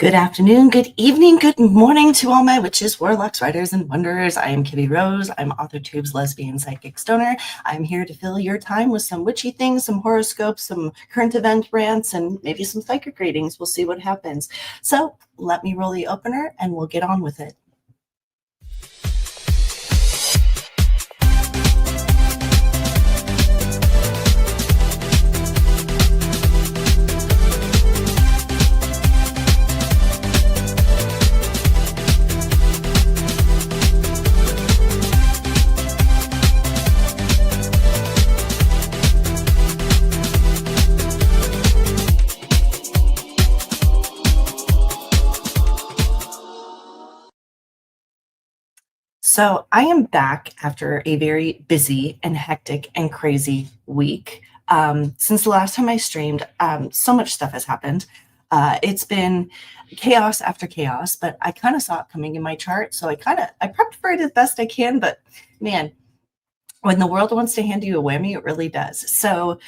Good afternoon, good evening, good morning to all my witches, warlocks, writers, and wonders. I am KibbyRose. I'm Authortubes, Lesbian, Psychic Stoner. I'm here to fill your time with some witchy things, some horoscopes, some current event rants, and maybe some psychic readings. We'll see what happens. So let me roll the opener and we'll get on with it. So I am back after a very busy and hectic and crazy week. Since the last time I streamed, so much stuff has happened. It's been chaos after chaos, but I kind of saw it coming in my chart. So I prepped for it as best I can, but man, when the world wants to hand you a whammy, it really does. So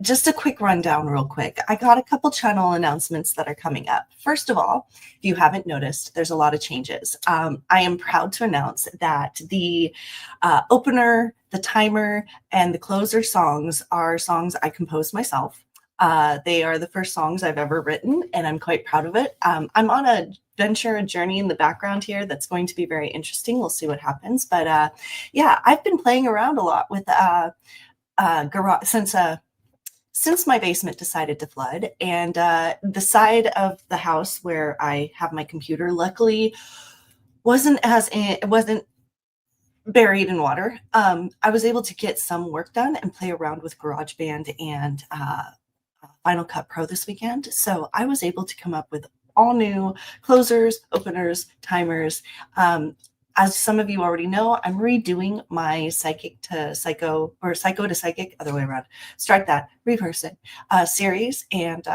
just a quick rundown real quick. I got a couple channel announcements that are coming up. First of all, if you haven't noticed, there's a lot of changes. I am proud to announce that the opener, the timer, and the closer songs are songs I composed myself. They are the first songs I've ever written, and I'm quite proud of it. I'm on a journey in the background here that's going to be very interesting. We'll see what happens. But yeah, I've been playing around a lot with garage since my basement decided to flood, and the side of the house where I have my computer luckily wasn't buried in water. I was able to get some work done and play around with GarageBand and Final Cut Pro this weekend. So I was able to come up with all new closers, openers, timers. As some of you already know, I'm redoing my psychic to psycho, or psycho to psychic, other way around. Start that, reverse it, series. And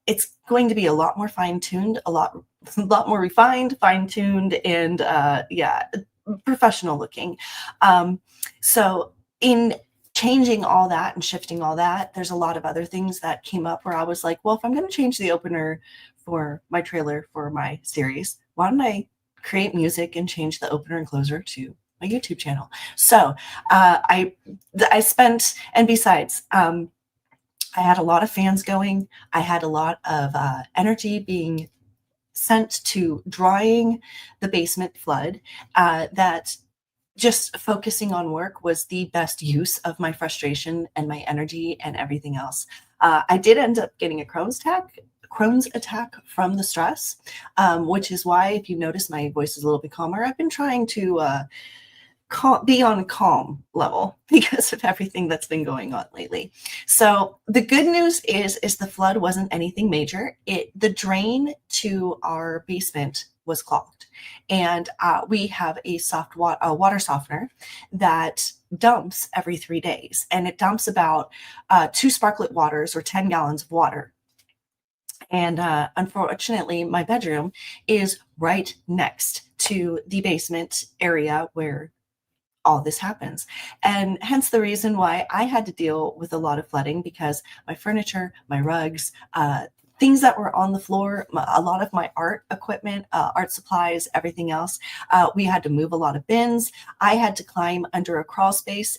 it's going to be a lot more fine-tuned, a lot more refined, fine-tuned, and yeah, professional looking. So in changing all that and shifting all that, there's a lot of other things that came up where I was like, well, if I'm going to change the opener for my trailer for my series, why don't I create music and change the opener and closer to my YouTube channel? So I spent, and besides, I had a lot of fans going. I had a lot of energy being sent to drying the basement flood, that just focusing on work was the best use of my frustration and my energy and everything else. I did end up getting a Crohn's attack from the stress, which is why, if you notice, my voice is a little bit calmer. I've been trying to be on a calm level because of everything that's been going on lately. So the good news is the flood wasn't anything major. The drain to our basement was clogged, and we have a water softener that dumps every 3 days, and it dumps about 2 sparklet waters or 10 gallons of water. And unfortunately, my bedroom is right next to the basement area where all this happens. And hence the reason why I had to deal with a lot of flooding, because my furniture, my rugs, things that were on the floor, a lot of my art equipment, art supplies, everything else, we had to move a lot of bins. I had to climb under a crawl space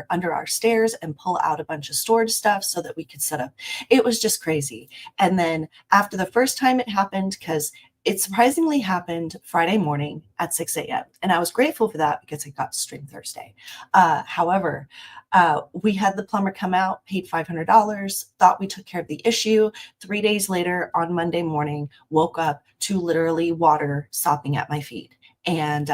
under our stairs and pull out a bunch of storage stuff so that we could set up. It was just crazy. And then after the first time it happened, because it surprisingly happened Friday morning at 6 a.m. And I was grateful for that because I got to stream Thursday. However, we had the plumber come out, paid $500, thought we took care of the issue. 3 days later, on Monday morning, woke up to literally water sopping at my feet. And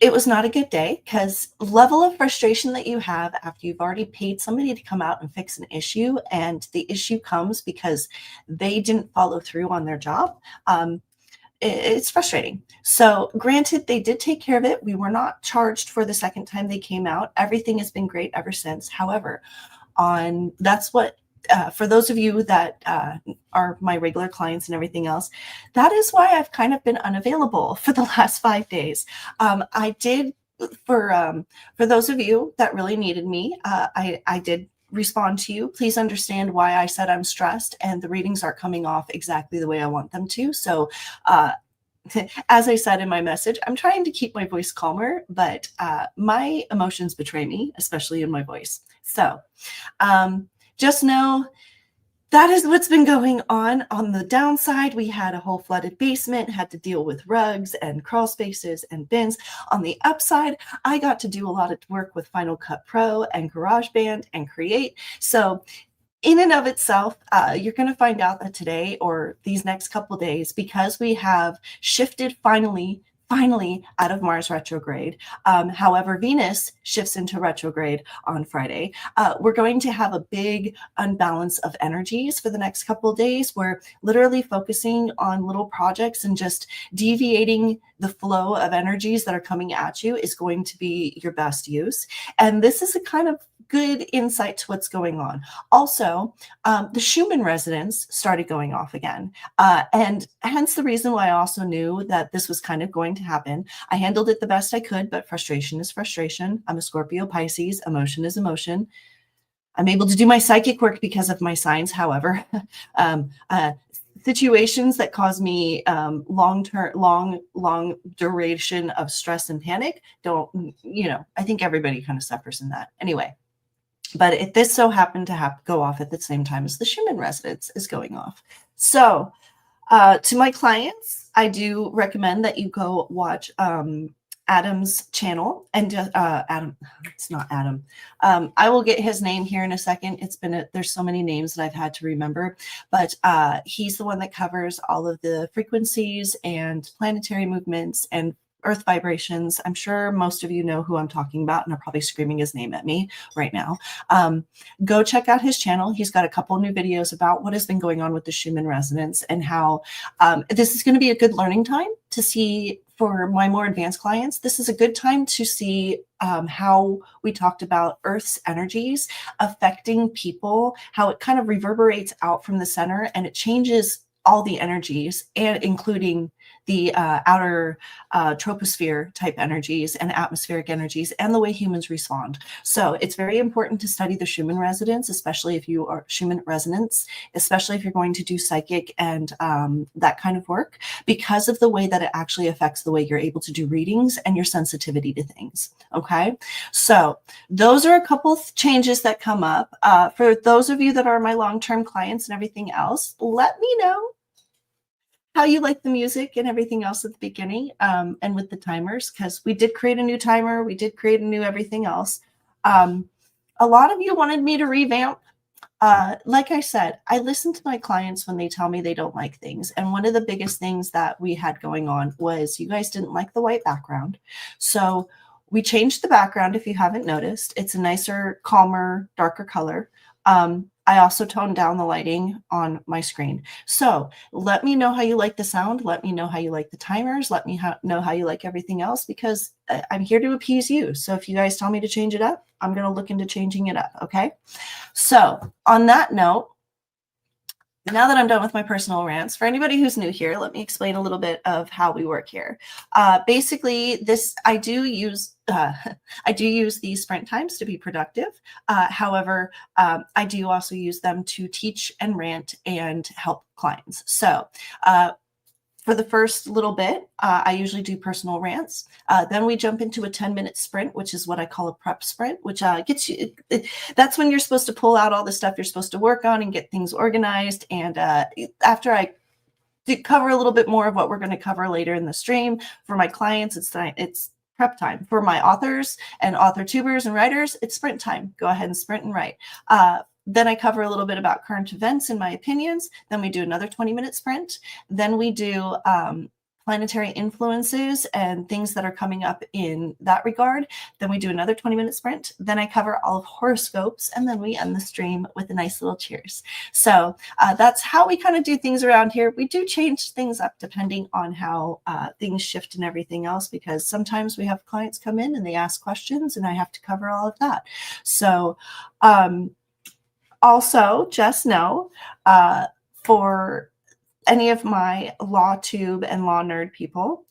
it was not a good day because level of frustration that you have after you've already paid somebody to come out and fix an issue, and the issue comes because they didn't follow through on their job. It's frustrating. So granted, they did take care of it. We were not charged for the second time they came out. Everything has been great ever since. However, that's what for those of you that are my regular clients and everything else, that is why I've kind of been unavailable for the last 5 days. I did for those of you that really needed me, I did respond to you. Please understand why I said I'm stressed and the readings are coming off exactly the way I want them to. So as I said in my message, I'm trying to keep my voice calmer, but my emotions betray me, especially in my voice. So just know that is what's been going on. On the downside, we had a whole flooded basement, had to deal with rugs and crawl spaces and bins. On the upside, I got to do a lot of work with Final Cut Pro and GarageBand and Create. So in and of itself, you're going to find out that today or these next couple of days, because we have shifted finally out of Mars retrograde. However, Venus shifts into retrograde on Friday. We're going to have a big unbalance of energies for the next couple of days. We're literally focusing on little projects, and just deviating the flow of energies that are coming at you is going to be your best use. And this is a kind of good insight to what's going on. Also, the Schumann resonance started going off again. And hence the reason why I also knew that this was kind of going to happen. I handled it the best I could, but frustration is frustration. I'm a Scorpio Pisces. Emotion is emotion. I'm able to do my psychic work because of my signs. However, situations that cause me long duration of stress and panic don't, I think everybody kind of suffers in that. Anyway. But if this so happened to go off at the same time as the Schumann resonance is going off. So to my clients, I do recommend that you go watch Adam's channel. And Adam, it's not Adam. I will get his name here in a second. There's so many names that I've had to remember, but he's the one that covers all of the frequencies and planetary movements and earth vibrations. I'm sure most of you know who I'm talking about and are probably screaming his name at me right now. Go check out his channel. He's got a couple new videos about what has been going on with the Schumann resonance and how this is going to be a good learning time to see for my more advanced clients. This is a good time to see how we talked about Earth's energies affecting people, how it kind of reverberates out from the center and it changes all the energies, and including the outer troposphere type energies and atmospheric energies and the way humans respond. So it's very important to study the Schumann resonance, especially if you are Schumann resonance, especially if you're going to do psychic and that kind of work, because of the way that it actually affects the way you're able to do readings and your sensitivity to things. Okay. So those are a couple of changes that come up. For those of you that are my long-term clients and everything else, let me know how you like the music and everything else at the beginning, and with the timers, because we did create a new timer. We did create a new everything else. A lot of you wanted me to revamp. Like I said, I listen to my clients when they tell me they don't like things. And one of the biggest things that we had going on was you guys didn't like the white background. So we changed the background. If you haven't noticed, it's a nicer, calmer, darker color. I also toned down the lighting on my screen. So let me know how you like the sound. Let me know how you like the timers. Let me know how you like everything else, because I'm here to appease you. So if you guys tell me to change it up, I'm going to look into changing it up. Okay. So on that note, now that I'm done with my personal rants, for anybody who's new here, let me explain a little bit of how we work here. Basically, I do use these sprint times to be productive. However, I do also use them to teach and rant and help clients. So for the first little bit, I usually do personal rants. Then we jump into a 10-minute sprint, which is what I call a prep sprint, which gets you, that's when you're supposed to pull out all the stuff you're supposed to work on and get things organized. And after I cover a little bit more of what we're going to cover later in the stream, for my clients, it's prep time. For my authors and authortubers and writers, it's sprint time. Go ahead and sprint and write. Then I cover a little bit about current events and my opinions. Then we do another 20-minute sprint. Then we do planetary influences and things that are coming up in that regard. Then we do another 20-minute sprint. Then I cover all of horoscopes, and then we end the stream with a nice little cheers. So that's how we kind of do things around here. We do change things up depending on how things shift and everything else, because sometimes we have clients come in and they ask questions and I have to cover all of that. So also just know for any of my law tube and law nerd people,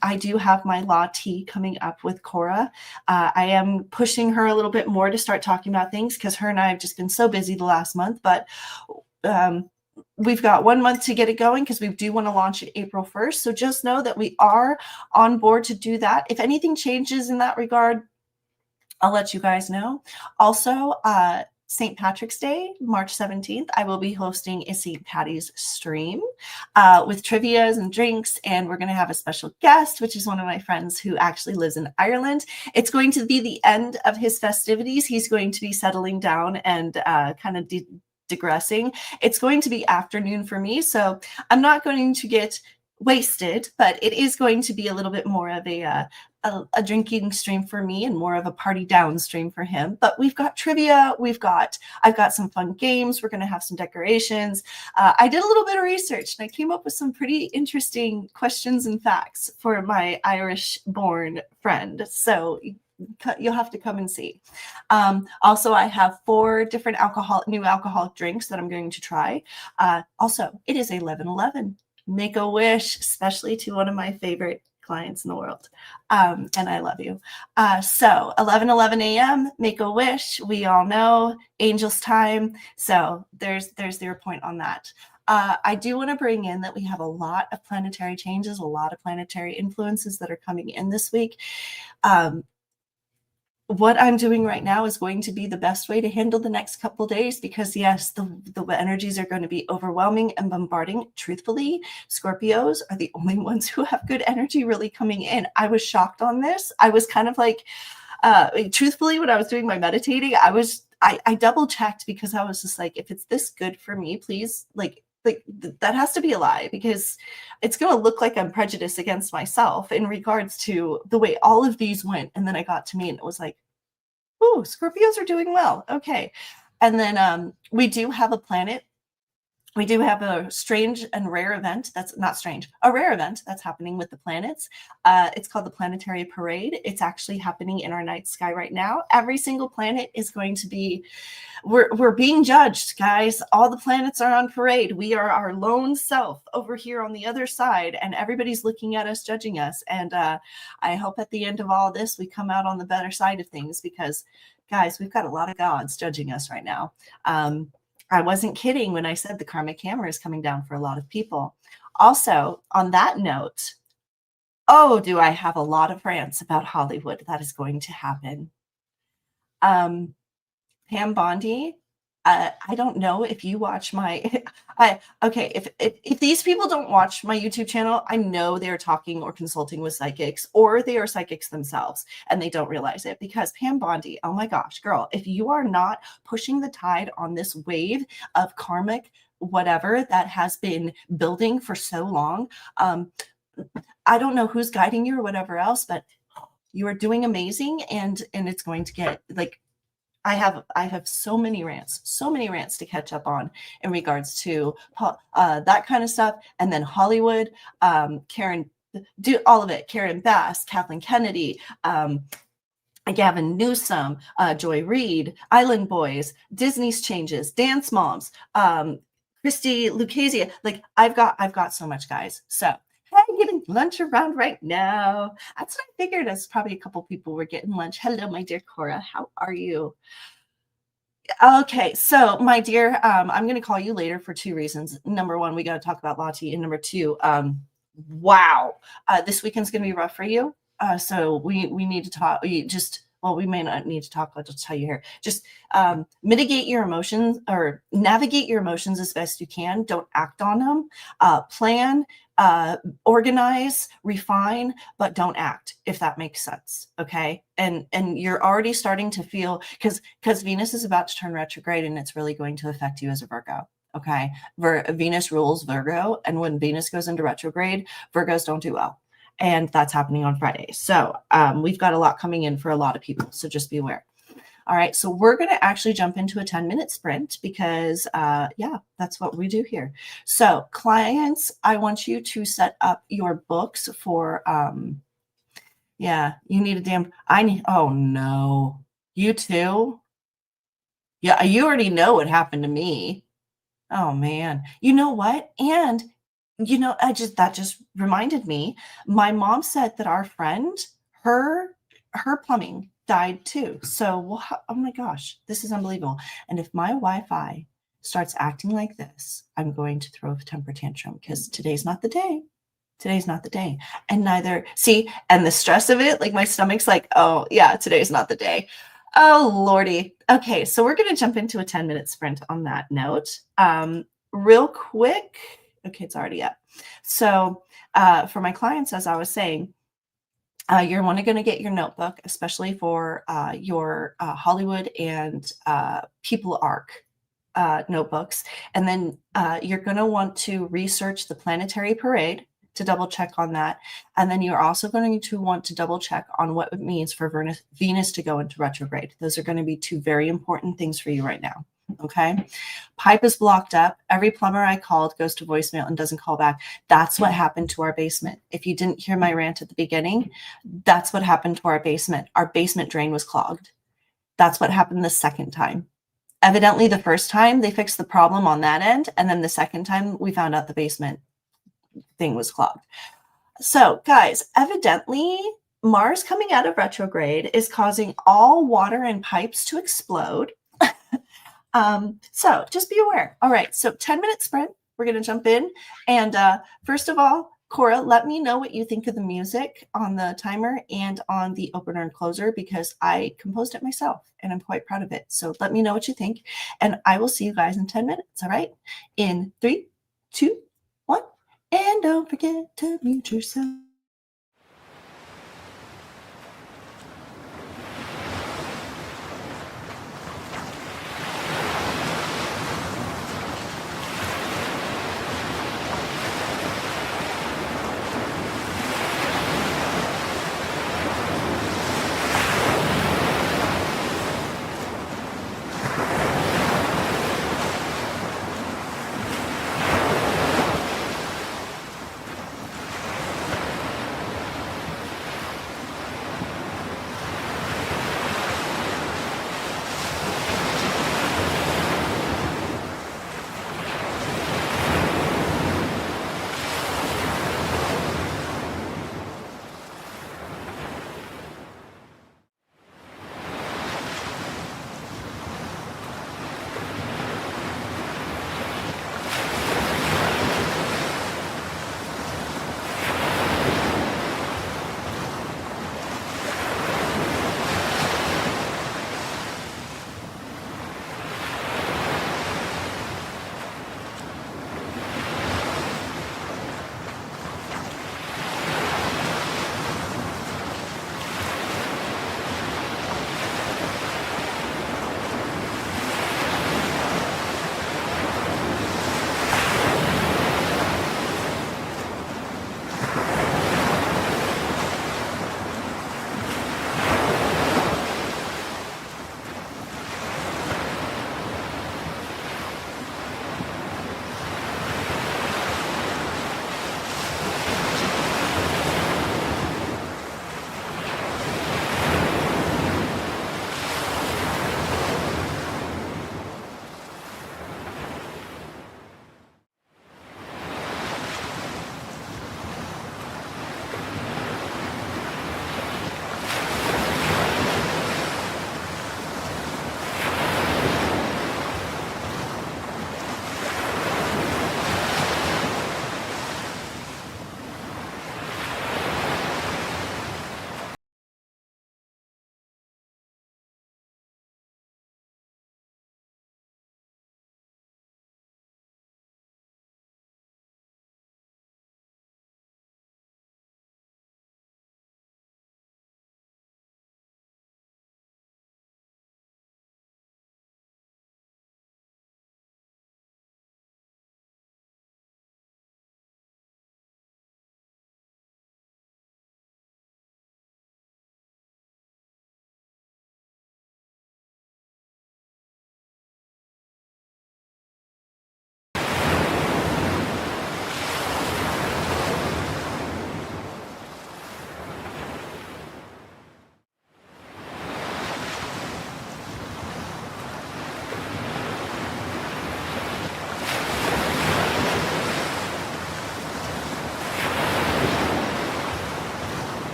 I do have my law tea coming up with Cora. I am pushing her a little bit more to start talking about things, because her and I have just been so busy the last month, but we've got 1 month to get it going, because we do want to launch it April 1st. So just know that we are on board to do that. If anything changes in that regard, I'll let you guys know. Also, St. Patrick's Day, March 17th, I will be hosting a St. Patty's stream with trivias and drinks, and we're going to have a special guest, which is one of my friends who actually lives in Ireland. It's going to be the end of his festivities. He's going to be settling down and kind of digressing. It's going to be afternoon for me, so I'm not going to get wasted, but it is going to be a little bit more of a drinking stream for me and more of a party down stream for him. But we've got trivia, I've got some fun games, we're going to have some decorations. I did a little bit of research and I came up with some pretty interesting questions and facts for my Irish born friend, so you'll have to come and see. Also, I have 4 different new alcoholic drinks that I'm going to try. Also, it is 11/11. Make a wish, especially to one of my favorite clients in the world. And I love you. So 11:11 a.m., make a wish. We all know angels time. So there's your point on that. I do want to bring in that we have a lot of planetary changes, a lot of planetary influences that are coming in this week. What I'm doing right now is going to be the best way to handle the next couple of days, because yes, the energies are going to be overwhelming and bombarding. Truthfully, Scorpios are the only ones who have good energy really coming in. I was shocked on this. I was kind of like, truthfully, when I was doing my meditating, I double checked, because I was just like, if it's this good for me, please, like that has to be a lie, because it's going to look like I'm prejudiced against myself in regards to the way all of these went. And then I got to me and it was like, oh, Scorpios are doing well. Okay. And then we do have a planet. We do have a strange and rare event. That's not strange, a rare event that's happening with the planets. It's called the Planetary Parade. It's actually happening in our night sky right now. Every single planet is going to be, we're being judged, guys. All the planets are on parade. We are our lone self over here on the other side, and everybody's looking at us, judging us. And I hope at the end of all this, we come out on the better side of things, because, guys, we've got a lot of gods judging us right now. I wasn't kidding when I said the karmic hammer is coming down for a lot of people. Also, on that note, oh, do I have a lot of rants about Hollywood that is going to happen. Pam Bondi, I don't know if you watch my, okay, if these people don't watch my YouTube channel, I know they're talking or consulting with psychics, or they are psychics themselves and they don't realize it, because Pam Bondi, oh my gosh, girl, if you are not pushing the tide on this wave of karmic whatever that has been building for so long, I don't know who's guiding you or whatever else, but you are doing amazing, and it's going to get like, I have so many rants to catch up on in regards to that kind of stuff. And then Hollywood, Karen, do all of it. Karen Bass, Kathleen Kennedy, Gavin Newsom, Joy Reid, Island Boys, Disney's changes, Dance Moms, Christy Lucchese. Like I've got so much, guys. So hey, getting lunch around right now. That's what I figured. As probably a couple people were getting lunch. Hello, my dear Cora. How are you? Okay, so my dear, I'm going to call you later for 2 reasons. Number 1, we got to talk about Lottie, and number 2, wow, this weekend's going to be rough for you. So we need to talk. We may not need to talk. I'll just tell you here. Just mitigate your emotions, or navigate your emotions as best you can. Don't act on them. Plan, organize, refine, but don't act, if that makes sense. Okay. And you're already starting to feel, because Venus is about to turn retrograde, and it's really going to affect you as a Virgo. Okay. Venus rules Virgo. And when Venus goes into retrograde, Virgos don't do well. And that's happening on Friday. So we've got a lot coming in for a lot of people. So just be aware. All right. So we're going to actually jump into a 10-minute sprint because, yeah, that's what we do here. So clients, I want you to set up your books for, yeah, you need a damn, oh no, you too? Yeah, you already know what happened to me. Oh man. You know what? And that just reminded me. My mom said that our friend, her plumbing died too. So, oh my gosh, this is unbelievable. And if my Wi-Fi starts acting like this, I'm going to throw a temper tantrum because today's not the day. Today's not the day. And and the stress of it, like my stomach's like, oh yeah, today's not the day. Oh Lordy. Okay, so we're going to jump into a 10-minute sprint on that note. Real quick. Okay, it's already up. So for my clients, as I was saying, you're only going to get your notebook, especially for your Hollywood and People Arc notebooks. And then you're going to want to research the Planetary Parade to double check on that. And then you're also going to want to double check on what it means for Venus to go into retrograde. Those are going to be two very important things for you right now. Okay. Pipe is blocked up. Every plumber I called goes to voicemail and doesn't call back. That's what happened to our basement. If you didn't hear my rant at the beginning, that's what happened to our basement. Our basement drain was clogged. That's what happened the second time. Evidently, the first time they fixed the problem on that end. And then the second time we found out the basement thing was clogged. So guys, evidently Mars coming out of retrograde is causing all water and pipes to explode. So just be aware. All right. So 10-minute sprint, we're going to jump in. And first of all, Cora, let me know what you think of the music on the timer and on the opener and closer, because I composed it myself and I'm quite proud of it. So let me know what you think. And I will see you guys in 10 minutes. All right. In 3, 2, 1. And don't forget to mute yourself.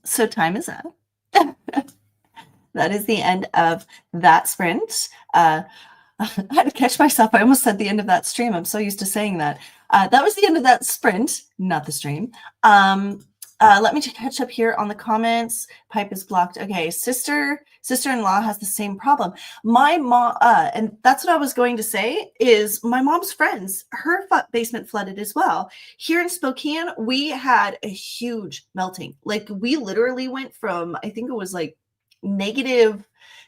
So time is up. That is the end of that sprint. I had to catch myself. I almost said the end of that stream. I'm so used to saying that. That was the end of that sprint, not the stream. Let me catch up here on the comments. Pipe is blocked. Okay, sister-in-law has the same problem. My mom, and that's what I was going to say, is my mom's friends, her basement flooded as well. Here in Spokane, we had a huge melting. Like, we literally went from, I think it was like negative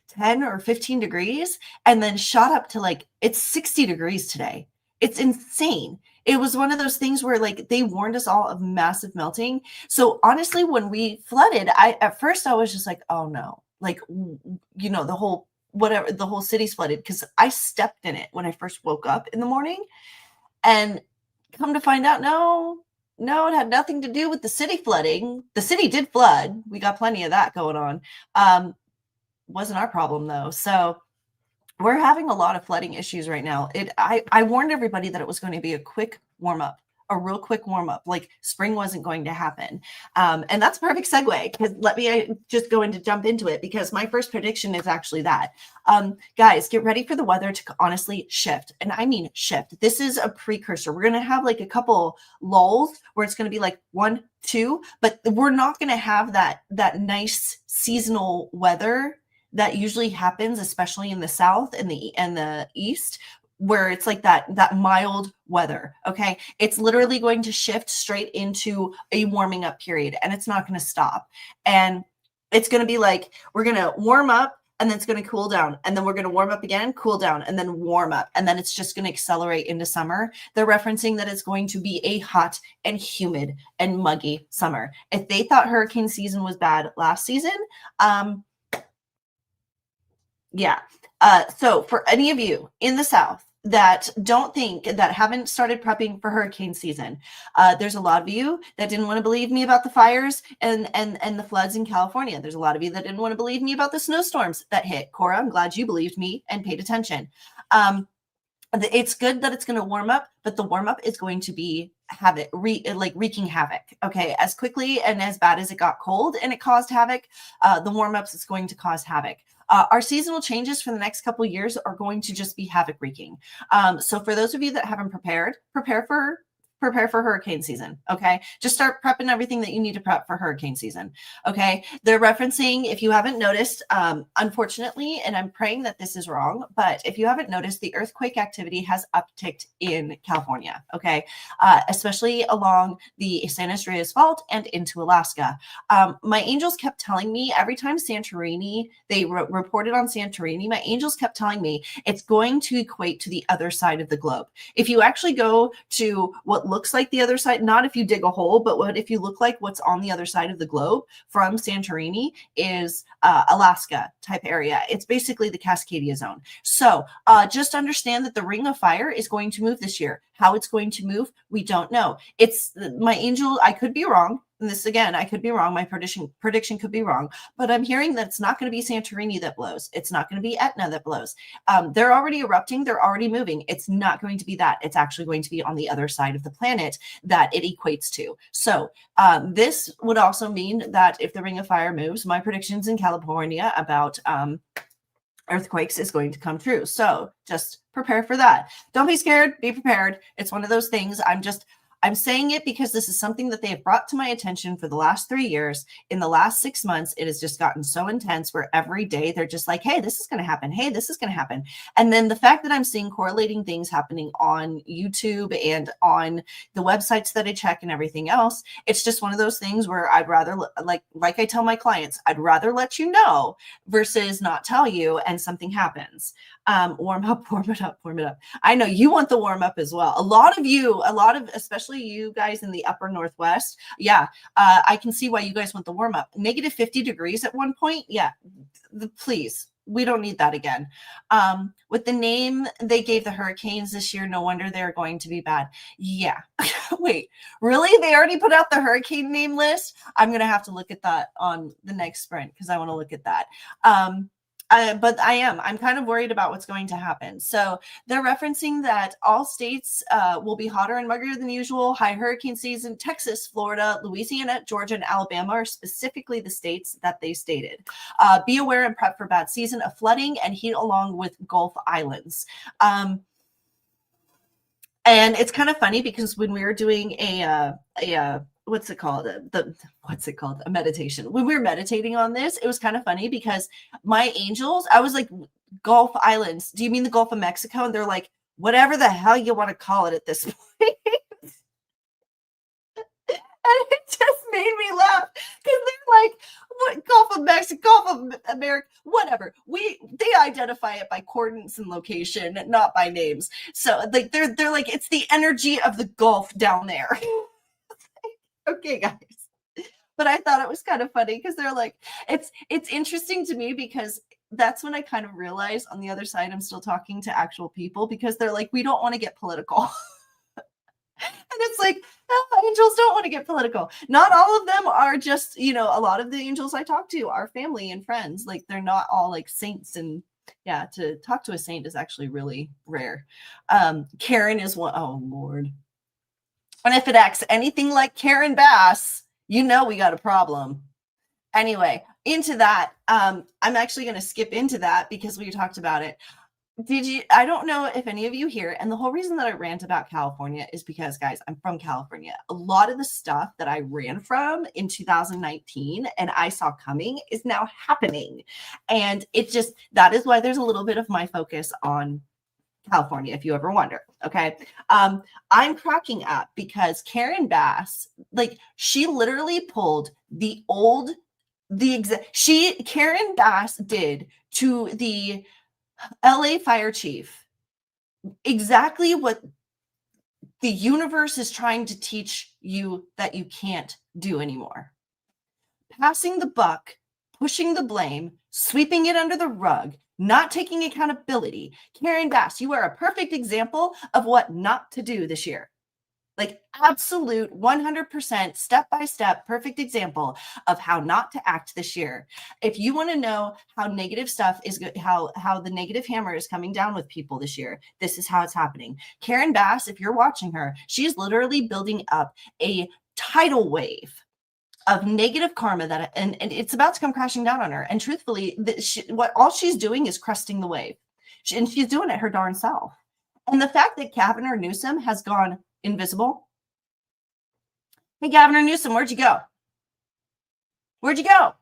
10 or 15 degrees and then shot up to like, it's 60 degrees today. It's insane. It was one of those things where like they warned us all of massive melting. So honestly, when we flooded, at first I was just like, oh no, like, you know, the whole city's flooded, because I stepped in it when I first woke up in the morning, and come to find out, no, it had nothing to do with the city flooding. The city did flood. We got plenty of that going on. Wasn't our problem though. So we're having a lot of flooding issues right now. I warned everybody that it was going to be a quick warm-up, a real quick warm-up, like spring wasn't going to happen. And that's a perfect segue, because let me just jump into it, because my first prediction is actually that. Guys, get ready for the weather to honestly shift. And I mean shift. This is a precursor. We're going to have like a couple lulls where it's going to be like 1, 2, but we're not going to have that nice seasonal weather that usually happens, especially in the South and the East, where it's like that mild weather. Okay. It's literally going to shift straight into a warming up period, and it's not going to stop. And it's going to be like, we're going to warm up, and then it's going to cool down, and then we're going to warm up again, cool down, and then warm up. And then it's just going to accelerate into summer. They're referencing that it's going to be a hot and humid and muggy summer. If they thought hurricane season was bad last season, yeah. So for any of you in the South that haven't started prepping for hurricane season, there's a lot of you that didn't want to believe me about the fires and the floods in California. There's a lot of you that didn't want to believe me about the snowstorms that hit. Cora, I'm glad you believed me and paid attention. It's good that it's going to warm up, but the warm up is going to be wreaking havoc. Okay, as quickly and as bad as it got cold and it caused havoc, the warm ups is going to cause havoc. Our seasonal changes for the next couple of years are going to just be havoc wreaking. So for those of you that haven't prepared, prepare for hurricane season. Okay. Just start prepping everything that you need to prep for hurricane season. Okay. They're referencing, if you haven't noticed, unfortunately, and I'm praying that this is wrong, but if you haven't noticed, the earthquake activity has upticked in California. Okay. Especially along the San Andreas Fault and into Alaska. My angels kept telling me every time Santorini, they reported on Santorini, my angels kept telling me it's going to equate to the other side of the globe. If you actually go to what looks like the other side, not if you dig a hole, but what if you look like what's on the other side of the globe from Santorini is Alaska type area. It's basically the Cascadia zone. So just understand that the Ring of Fire is going to move this year. How it's going to move, we don't know. It's my angel. I could be wrong. And this again, I could be wrong. My prediction could be wrong, but I'm hearing that it's not going to be Santorini that blows. It's not going to be Etna that blows. They're already erupting. They're already moving. It's not going to be that. It's actually going to be on the other side of the planet that it equates to. So this would also mean that if the Ring of Fire moves, my predictions in California about earthquakes is going to come true. So just prepare for that. Don't be scared. Be prepared. It's one of those things. I'm saying it because this is something that they have brought to my attention for the last 3 years. In the last 6 months, it has just gotten so intense where every day they're just like, hey, this is going to happen. Hey, this is going to happen. And then the fact that I'm seeing correlating things happening on YouTube and on the websites that I check and everything else, it's just one of those things where I'd rather, like I tell my clients, I'd rather let you know versus not tell you and something happens. Warm up. I know you want the warm up as well. A lot of, especially you guys in the upper Northwest. Yeah. I can see why you guys want the warm up. Negative 50 degrees at one point. Yeah. Please. We don't need that again. With the name they gave the hurricanes this year, no wonder they're going to be bad. Yeah. Wait, really? They already put out the hurricane name list? I'm going to have to look at that on the next sprint because I want to look at that. But I'm kind of worried about what's going to happen. So they're referencing that all states will be hotter and muggier than usual. High hurricane season. Texas, Florida, Louisiana, Georgia, and Alabama are specifically the states that they stated. Be aware and prep for bad season of flooding and heat along with Gulf Islands. And it's kind of funny because when we were doing a what's it called? A meditation. When we were meditating on this, it was kind of funny because my angels, I was like, Gulf Islands, do you mean the Gulf of Mexico? And they're like, whatever the hell you want to call it at this point. And it just made me laugh because they're like, what, Gulf of Mexico, Gulf of America, whatever. They identify it by coordinates and location, not by names. So like they're like, it's the energy of the Gulf down there. Okay, guys. But I thought it was kind of funny because they're like, it's interesting to me because that's when I kind of realized on the other side I'm still talking to actual people because they're like, we don't want to get political. And it's like, oh, angels don't want to get political. Not all of them are just, a lot of the angels I talk to are family and friends. Like they're not all like saints. And yeah, to talk to a saint is actually really rare. Karen is one. Oh, Lord. And if it acts anything like Karen Bass, we got a problem. Anyway, into that, I'm actually going to skip into that because we talked about it. I don't know if any of you here, and the whole reason that I rant about California is because, guys, I'm from California. A lot of the stuff that I ran from in 2019 and I saw coming is now happening. And that is why there's a little bit of my focus on California, if you ever wonder. Okay. I'm cracking up because Karen Bass, like she literally pulled Karen Bass did to the LA fire chief exactly what the universe is trying to teach you that you can't do anymore. Passing the buck, pushing the blame, sweeping it under the rug, not taking accountability. Karen Bass, you are a perfect example of what not to do this year. Like absolute 100% step-by-step perfect example of how not to act this year. If you want to know how negative stuff is, how the negative hammer is coming down with people this year, this is how it's happening. Karen Bass, if you're watching her, she's literally building up a tidal wave of negative karma and it's about to come crashing down on her. And truthfully, all she's doing is cresting the wave. And she's doing it her darn self. And the fact that Gavin Newsom has gone invisible. Hey, Gavin Newsom, where'd you go? Where'd you go?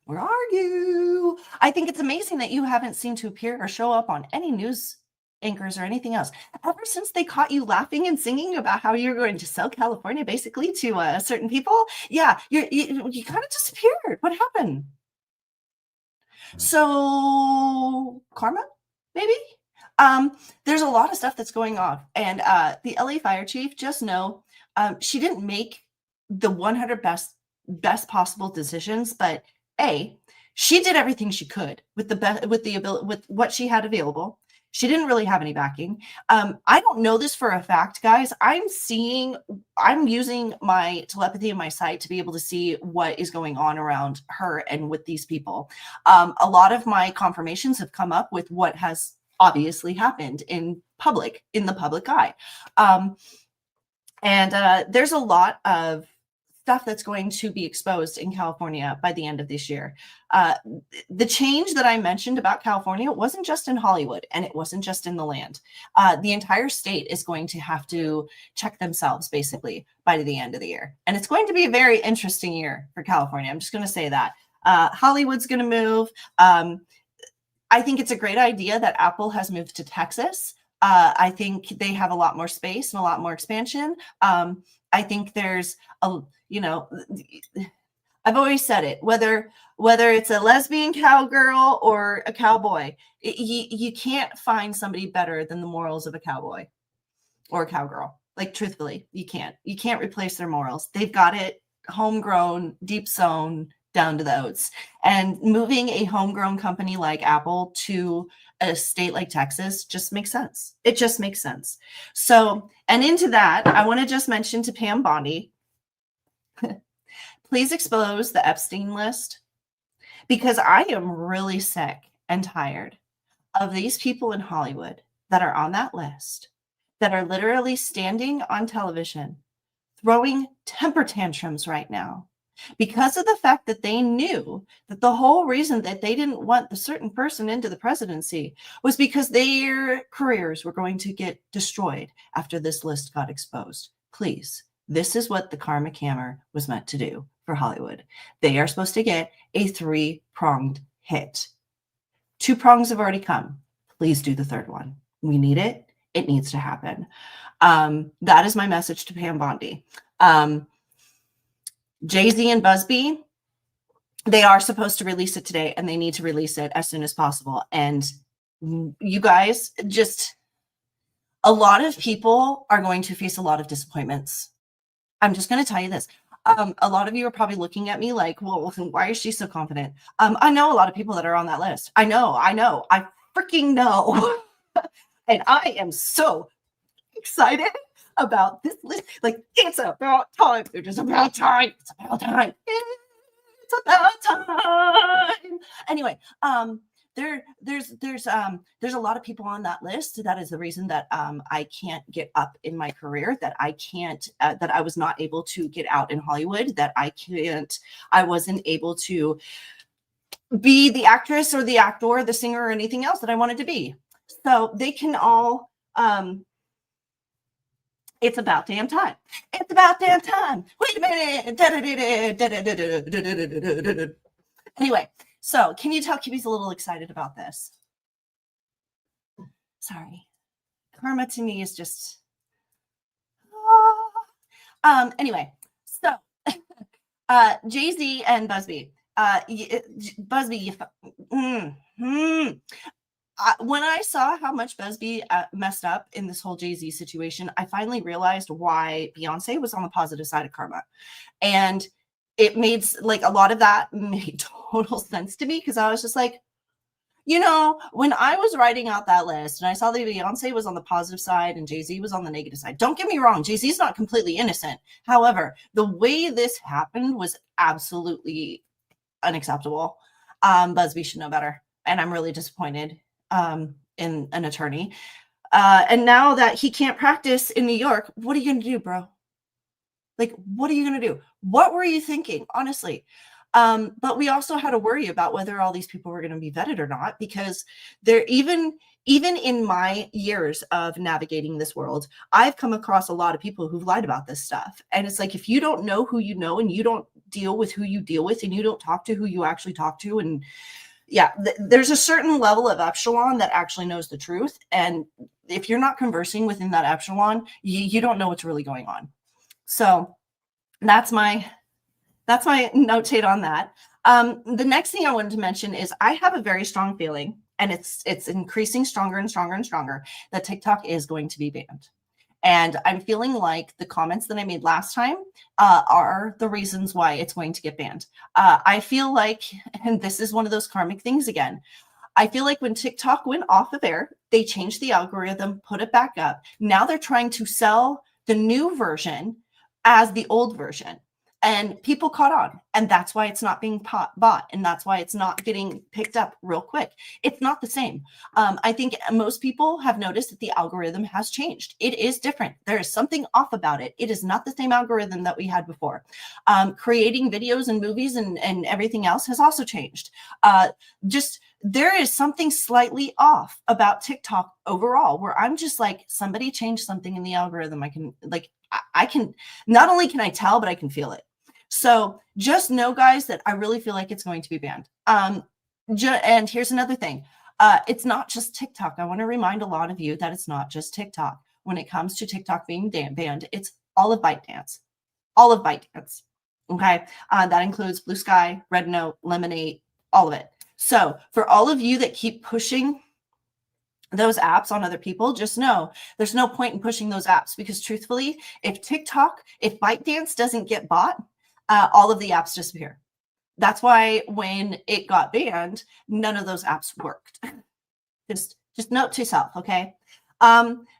Where are you? I think it's amazing that you haven't seemed to appear or show up on any news anchors or anything else ever since they caught you laughing and singing about how you're going to sell California basically to certain people. Yeah, you kind of disappeared. What happened? So karma, maybe? There's a lot of stuff that's going on. And the LA fire chief, just know she didn't make the 100 best possible decisions, but she did everything she could with with what she had available. She didn't really have any backing. I don't know this for a fact, guys. I'm using my telepathy and my sight to be able to see what is going on around her and with these people. A lot of my confirmations have come up with what has obviously happened in the public eye. And there's a lot of stuff that's going to be exposed in California by the end of this year. The change that I mentioned about California wasn't just in Hollywood and it wasn't just in the land. The entire state is going to have to check themselves basically by the end of the year. And it's going to be a very interesting year for California. I'm just going to say that. Hollywood's going to move. I think it's a great idea that Apple has moved to Texas. I think they have a lot more space and a lot more expansion. I think there's I've always said it, whether it's a lesbian cowgirl or a cowboy, you can't find somebody better than the morals of a cowboy or a cowgirl. Like, truthfully, you can't replace their morals. They've got it homegrown, deep sown down to the oats. And moving a homegrown company like Apple to a state like Texas just makes sense. It just makes sense. So, and into that, I want to just mention to Pam Bondi, please expose the Epstein list, because I am really sick and tired of these people in Hollywood that are on that list that are literally standing on television throwing temper tantrums right now because of the fact that they knew that the whole reason that they didn't want the certain person into the presidency was because their careers were going to get destroyed after this list got exposed. Please, this is what the karmic hammer was meant to do for Hollywood. They are supposed to get a 3-pronged hit. 2 prongs have already come. Please do the 3rd one. We need it. It needs to happen. That is my message to Pam Bondi. Jay-Z and Busby, they are supposed to release it today, and they need to release it as soon as possible. And you guys, just a lot of people are going to face a lot of disappointments. I'm just going to tell you this. A lot of you are probably looking at me like, well, why is she so confident? I know a lot of people that are on that list. I know. I freaking know. And I am so excited about this list. Like, it's about time. It's just about time. It's about time. It's about time. Anyway, there's a lot of people on that list. That is the reason that I can't get up in my career, that I can't, that I was not able to get out in Hollywood, that I wasn't able to be the actress or the actor, or the singer, or anything else that I wanted to be. So they can all, it's about damn time. It's about damn time. Wait a minute. Anyway, so can you tell Kibby's a little excited about this? Sorry. Karma to me is just, anyway, so Jay-Z and Busby. Busby, when I saw how much Busby messed up in this whole Jay-Z situation, I finally realized why Beyonce was on the positive side of karma. And it made, like, a lot of that made total sense to me, because I was just like, you know, when I was writing out that list and I saw that Beyonce was on the positive side and Jay-Z was on the negative side, don't get me wrong, Jay-Z's not completely innocent. However, the way this happened was absolutely unacceptable. Busby should know better. And I'm really disappointed in an attorney. And now that he can't practice in New York, what are you going to do, bro? Like, what are you going to do? What were you thinking, honestly? But we also had to worry about whether all these people were going to be vetted or not, because they're even in my years of navigating this world, I've come across a lot of people who've lied about this stuff. And it's like, if you don't know who you know, and you don't deal with who you deal with, and you don't talk to who you actually talk to, and yeah, there's a certain level of epsilon that actually knows the truth. And if you're not conversing within that epsilon, you don't know what's really going on. So that's my notate on that. The next thing I wanted to mention is I have a very strong feeling, and it's increasing stronger and stronger and stronger, that TikTok is going to be banned. And I'm feeling like the comments that I made last time are the reasons why it's going to get banned. I feel like, and this is one of those karmic things again, I feel like when TikTok went off of air, they changed the algorithm, put it back up. Now they're trying to sell the new version as the old version. And people caught on, and that's why it's not being bought, and that's why it's not getting picked up real quick. It's not the same. I think most people have noticed that the algorithm has changed. It is different. There is something off about it. It is not the same algorithm that we had before. Creating videos and movies and everything else has also changed. Just there is something slightly off about TikTok overall, where I'm just like, somebody changed something in the algorithm. I can not only can I tell, but I can feel it. So just know, guys, that I really feel like it's going to be banned. And here's another thing. It's not just TikTok. I want to remind a lot of you that it's not just TikTok. When it comes to TikTok being banned, it's all of ByteDance. All of ByteDance. Okay. That includes Blue Sky, Red Note, Lemonade, all of it. So for all of you that keep pushing those apps on other people, just know there's no point in pushing those apps, because truthfully, if ByteDance doesn't get bought, all of the apps disappear. That's why when it got banned, none of those apps worked. Just note to self, okay?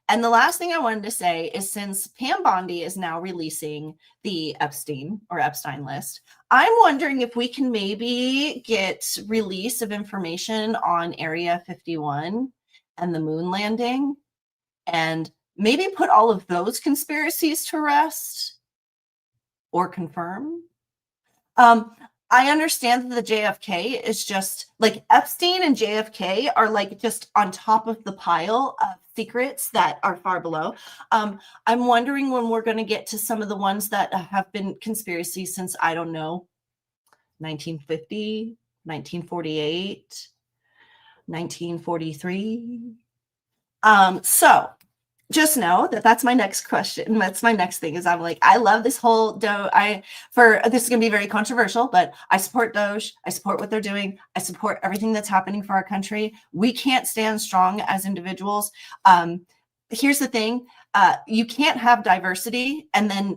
And the last thing I wanted to say is, since Pam Bondi is now releasing the Epstein list, I'm wondering if we can maybe get release of information on Area 51 and the moon landing, and maybe put all of those conspiracies to rest or confirm. I understand that the JFK is just like Epstein and JFK are like just on top of the pile of secrets that are far below. I'm wondering when we're going to get to some of the ones that have been conspiracies since, I don't know, 1950, 1948, 1943. So just know that that's my next question. That's my next thing, is I'm like, I love this whole Doge. This is going to be very controversial, but I support Doge. I support what they're doing. I support everything that's happening for our country. We can't stand strong as individuals. Here's the thing. You can't have diversity and then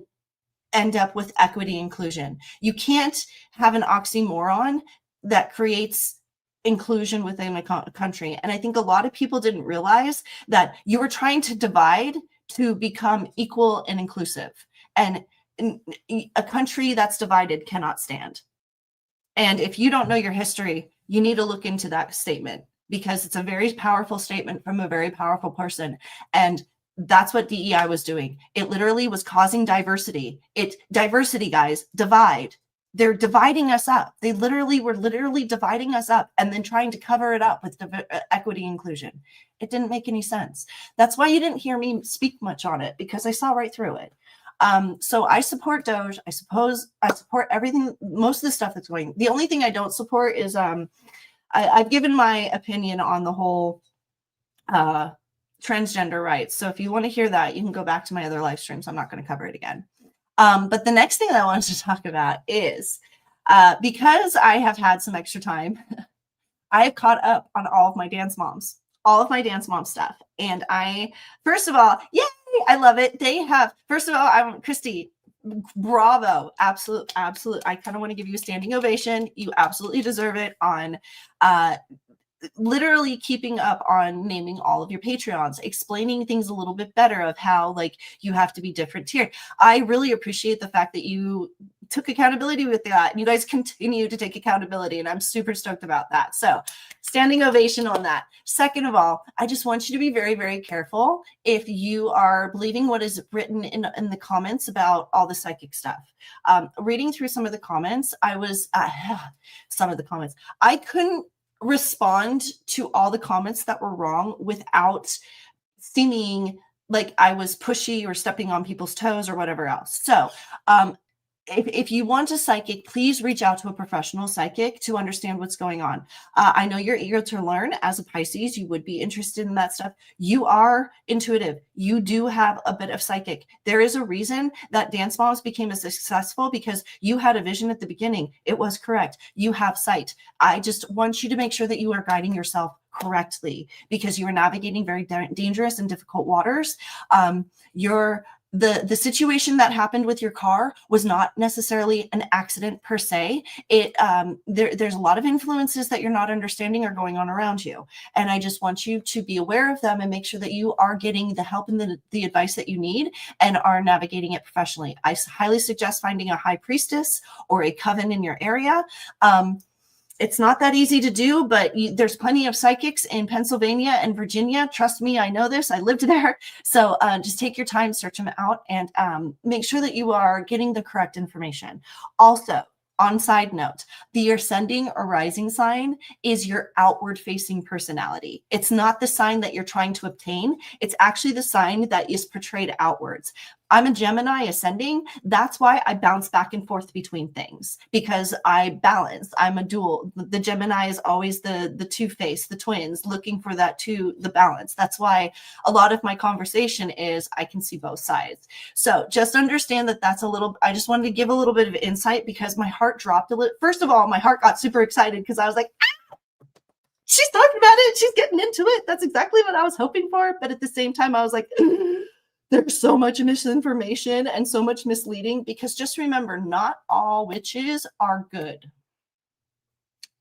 end up with equity inclusion. You can't have an oxymoron that creates inclusion within a country. And I think a lot of people didn't realize that you were trying to divide to become equal and inclusive. And a country that's divided cannot stand. And if you don't know your history, you need to look into that statement, because it's a very powerful statement from a very powerful person. And that's what DEI was doing. It literally was causing diversity. Diversity, guys, divide. They're dividing us up. They were literally dividing us up and then trying to cover it up with equity inclusion. It didn't make any sense. That's why you didn't hear me speak much on it, because I saw right through it. So I support Doge. I support everything, most of the stuff that's going. The only thing I don't support is I've given my opinion on the whole transgender rights. So if you want to hear that, you can go back to my other live streams. I'm not going to cover it again. But the next thing that I wanted to talk about is, because I have had some extra time, I have caught up on all of my dance mom stuff. And first of all, yay, I love it. They have, first of all, Christy, bravo. Absolute. I kind of want to give you a standing ovation. You absolutely deserve it on, literally keeping up on naming all of your Patreons, explaining things a little bit better of how, like, you have to be different tiered. I really appreciate the fact that you took accountability with that, and you guys continue to take accountability, and I'm super stoked about that. So standing ovation on that. Second of all, I just want you to be very, very careful if you are believing what is written in the comments about all the psychic stuff. Reading through some of the comments, I couldn't respond to all the comments that were wrong without seeming like I was pushy or stepping on people's toes or whatever else. So if you want a psychic, please reach out to a professional psychic to understand what's going on. I know you're eager to learn. As a Pisces, you would be interested in that stuff. You are intuitive. You do have a bit of psychic. There is a reason that Dance Moms became successful, because you had a vision at the beginning. It was correct. You have sight. I just want you to make sure that you are guiding yourself correctly, because you are navigating very dangerous and difficult waters. The situation that happened with your car was not necessarily an accident per se. There's a lot of influences that you're not understanding are going on around you. And I just want you to be aware of them and make sure that you are getting the help and the advice that you need and are navigating it professionally. I highly suggest finding a high priestess or a coven in your area. It's not that easy to do, but there's plenty of psychics in Pennsylvania and Virginia. Trust me, I know this. I lived there. So just take your time, search them out, and make sure that you are getting the correct information. Also, on side note, the ascending or rising sign is your outward facing personality. It's not the sign that you're trying to obtain. It's actually the sign that is portrayed outwards. I'm a Gemini ascending. That's why I bounce back and forth between things, because I balance. I'm a dual. The Gemini is always the two-face, the twins, looking for the balance. That's why a lot of my conversation is I can see both sides. So just understand that that's I just wanted to give a little bit of insight, because my heart dropped a little. First of all, my heart got super excited because I was like, she's talking about it. She's getting into it. That's exactly what I was hoping for. But at the same time, I was like, there's so much misinformation and so much misleading, because just remember, not all witches are good.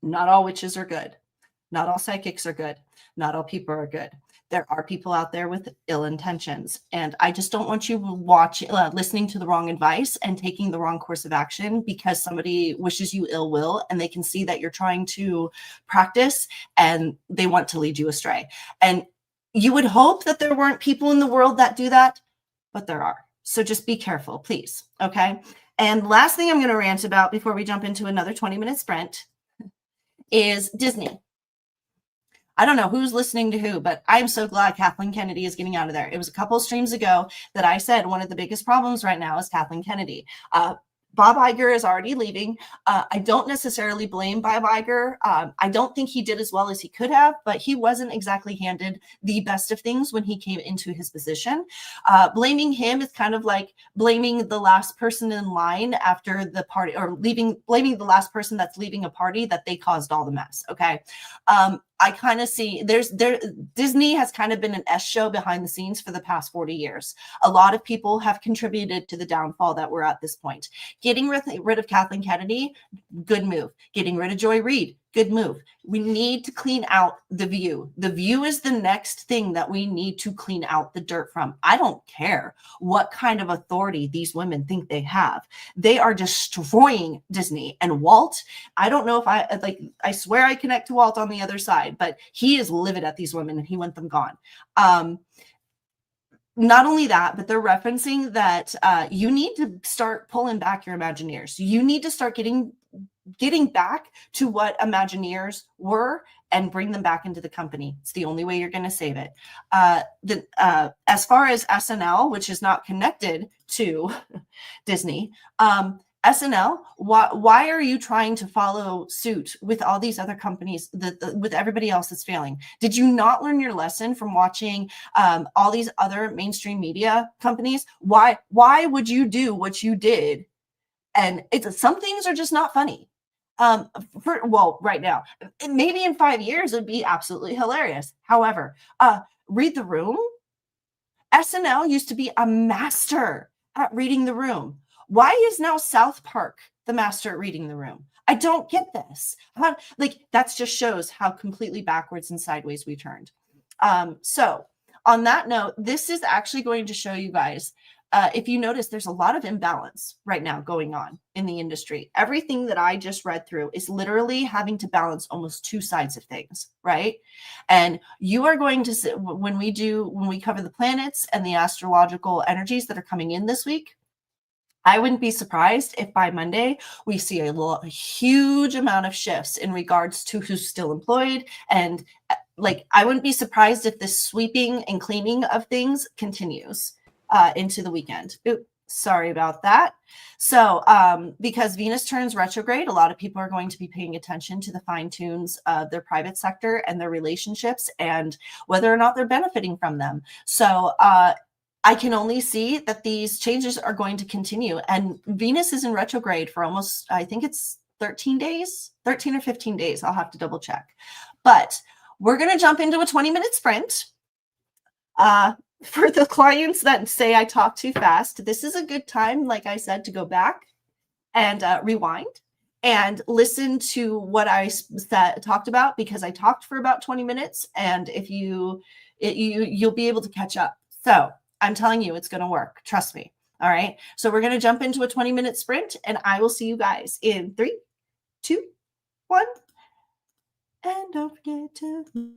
Not all witches are good. Not all psychics are good. Not all people are good. There are people out there with ill intentions, and I just don't want you listening to the wrong advice and taking the wrong course of action because somebody wishes you ill will and they can see that you're trying to practice and they want to lead you astray. And you would hope that there weren't people in the world that do that, but there are. So just be careful, please. Okay. And last thing I'm going to rant about before we jump into another 20-minute sprint is Disney. I don't know who's listening to who, but I'm so glad Kathleen Kennedy is getting out of there. It was a couple of streams ago that I said one of the biggest problems right now is Kathleen Kennedy. Bob Iger is already leaving. I don't necessarily blame Bob Iger. I don't think he did as well as he could have, but he wasn't exactly handed the best of things when he came into his position. Blaming him is kind of like blaming the last person in line after the party, or blaming the last person that's leaving a party that they caused all the mess. Okay. I kind of see Disney has kind of been an S show behind the scenes for the past 40 years. A lot of people have contributed to the downfall that we're at this point. Getting rid of Kathleen Kennedy, good move. Getting rid of Joy Reid, good move. We need to clean out The View. The View is the next thing that we need to clean out the dirt from. I don't care what kind of authority these women think they have. They are destroying Disney. And Walt, I don't know if I swear I connect to Walt on the other side, but he is livid at these women and he wants them gone. Not only that, but they're referencing that you need to start pulling back your Imagineers. You need to start getting back to what Imagineers were and bring them back into the company. It's the only way you're going to save it. As far as SNL, which is not connected to Disney, SNL, why are you trying to follow suit with all these other companies, with everybody else that's failing? Did you not learn your lesson from watching all these other mainstream media companies? Why would you do what you did? And some things are just not funny. Right now, maybe in 5 years, it'd be absolutely hilarious. However, Read the Room. SNL used to be a master at reading the room. Why is now South Park the master at reading the room? I don't get this. That just shows how completely backwards and sideways we turned. So on that note, this is actually going to show you guys, if you notice, there's a lot of imbalance right now going on in the industry. Everything that I just read through is literally having to balance almost two sides of things, right? And you are going to see, when we cover the planets and the astrological energies that are coming in this week, I wouldn't be surprised if by Monday we see a huge amount of shifts in regards to who's still employed. And I wouldn't be surprised if this sweeping and cleaning of things continues into the weekend. Oops, sorry about that. So because Venus turns retrograde, a lot of people are going to be paying attention to the fine tunes of their private sector and their relationships and whether or not they're benefiting from them. So I can only see that these changes are going to continue. And Venus is in retrograde for almost, I think it's 13 or 15 days. I'll have to double check. But we're going to jump into a 20-minute sprint. For the clients that say I talk too fast, this is a good time, like I said, to go back and rewind and listen to what I talked about, because I talked for about 20 minutes. And if you'll be able to catch up. So I'm telling you, it's going to work. Trust me. All right. So we're going to jump into a 20-minute sprint, and I will see you guys in 3, 2, 1. And don't forget to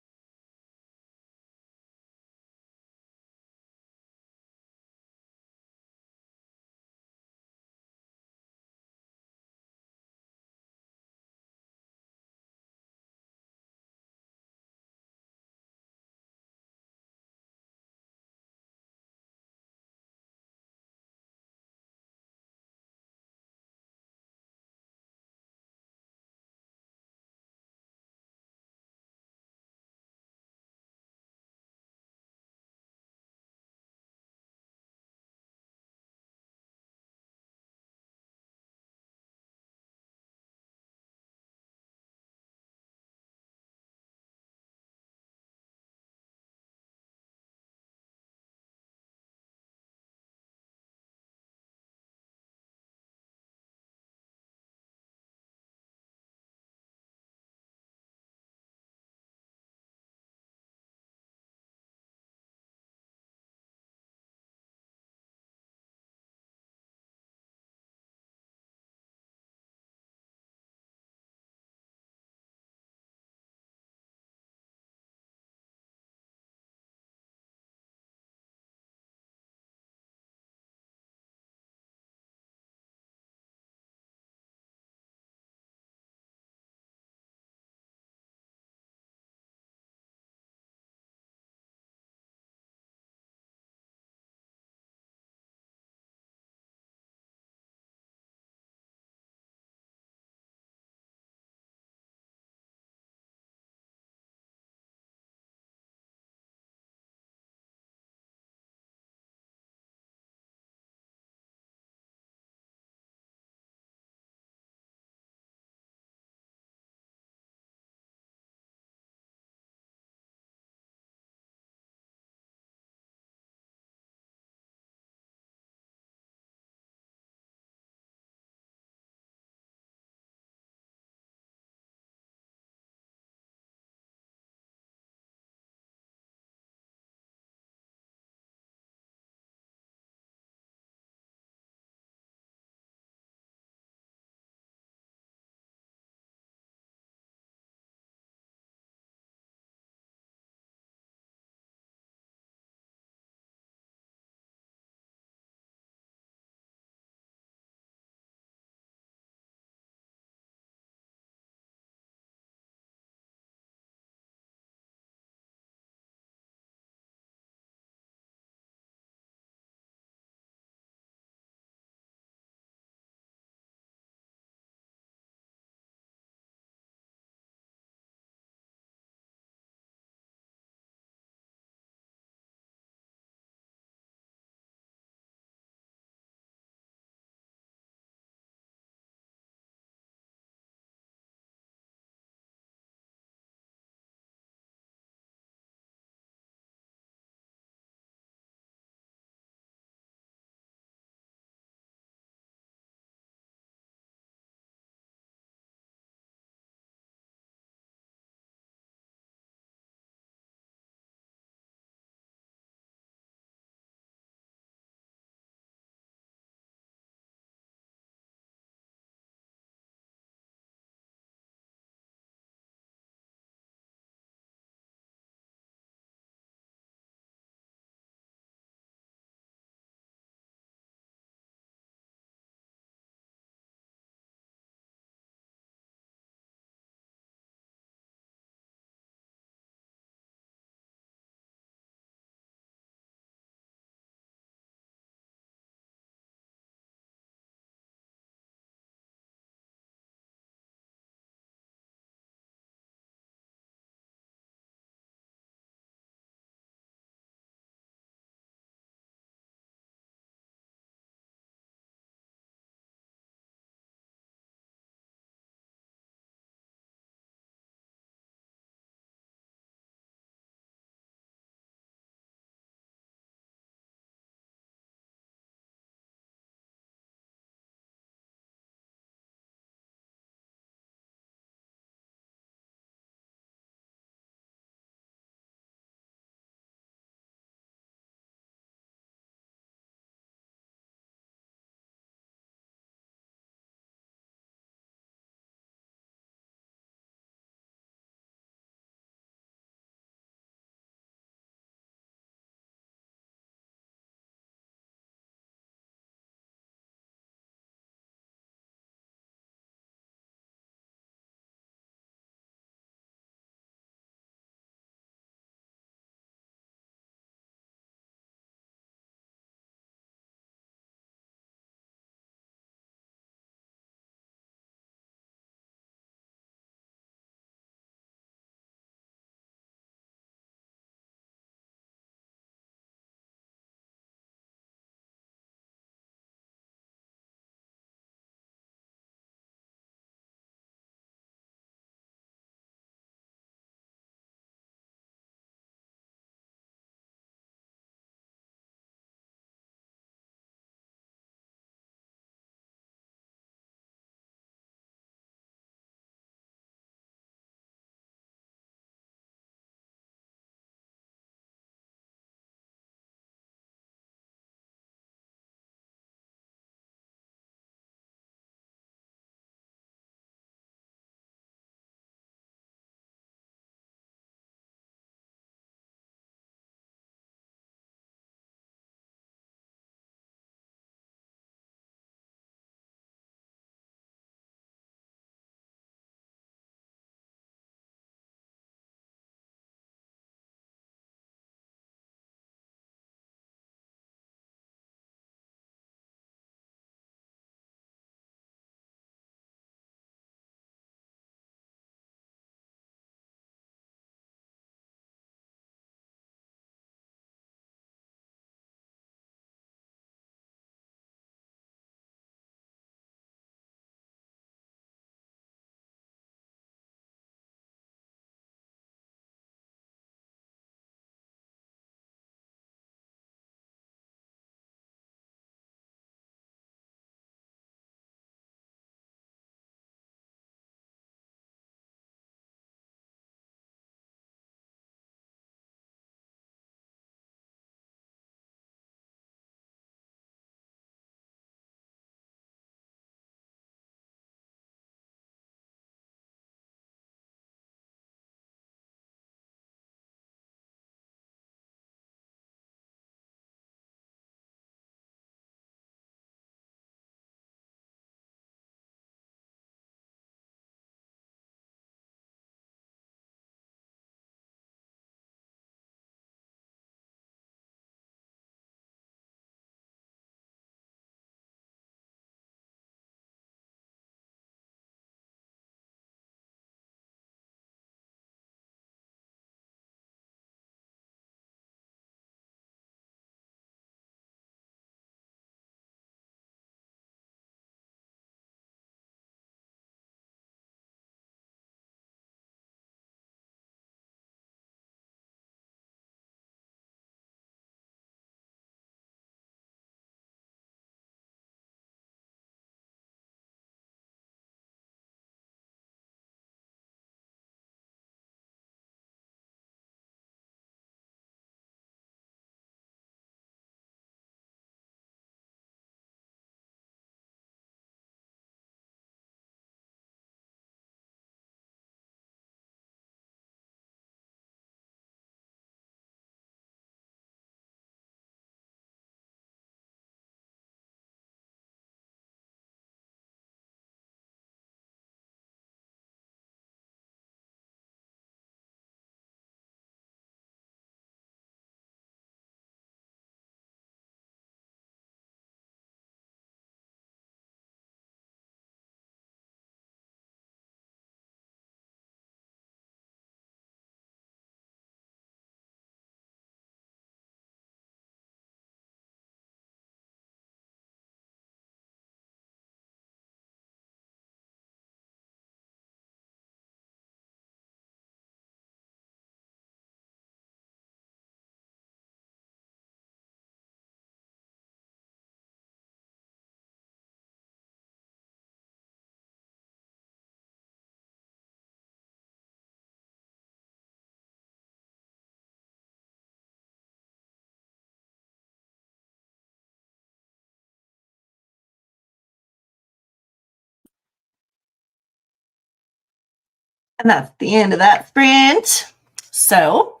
And that's the end of that sprint. So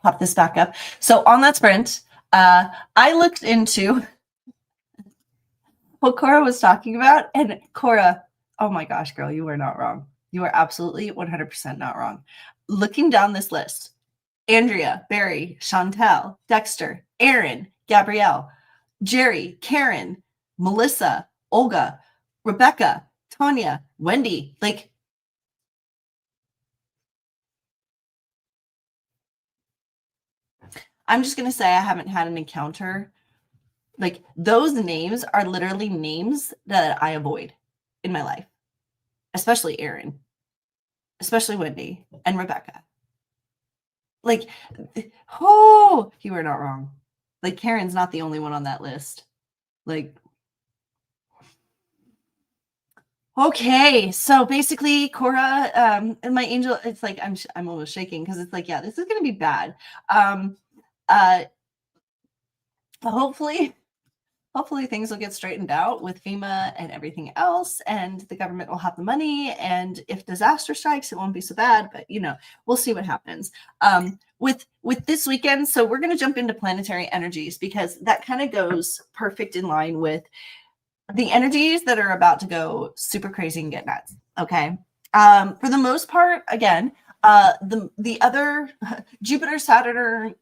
pop this back up. So on that sprint, I looked into what Cora was talking about. And Cora, oh my gosh, girl, you are not wrong. You are absolutely 100% not wrong. Looking down this list, Andrea, Barry, Chantel, Dexter, Aaron, Gabrielle, Jerry, Karen, Melissa, Olga, Rebecca, Tanya, Wendy, like, I'm just going to say I haven't had an encounter. Like, those names are literally names that I avoid in my life, especially Aaron, especially Wendy and Rebecca. Like, oh, you are not wrong. Like, Karen's not the only one on that list. Like, okay, so basically, Cora and my angel, it's like I'm almost shaking because it's like, yeah, this is gonna be bad. Hopefully things will get straightened out with FEMA and everything else, and the government will have the money. And if disaster strikes, it won't be so bad. But we'll see what happens. With this weekend, so we're gonna jump into planetary energies because that kind of goes perfect in line with the energies that are about to go super crazy and get nuts. Okay. For the most part, again, the other Jupiter, Saturn,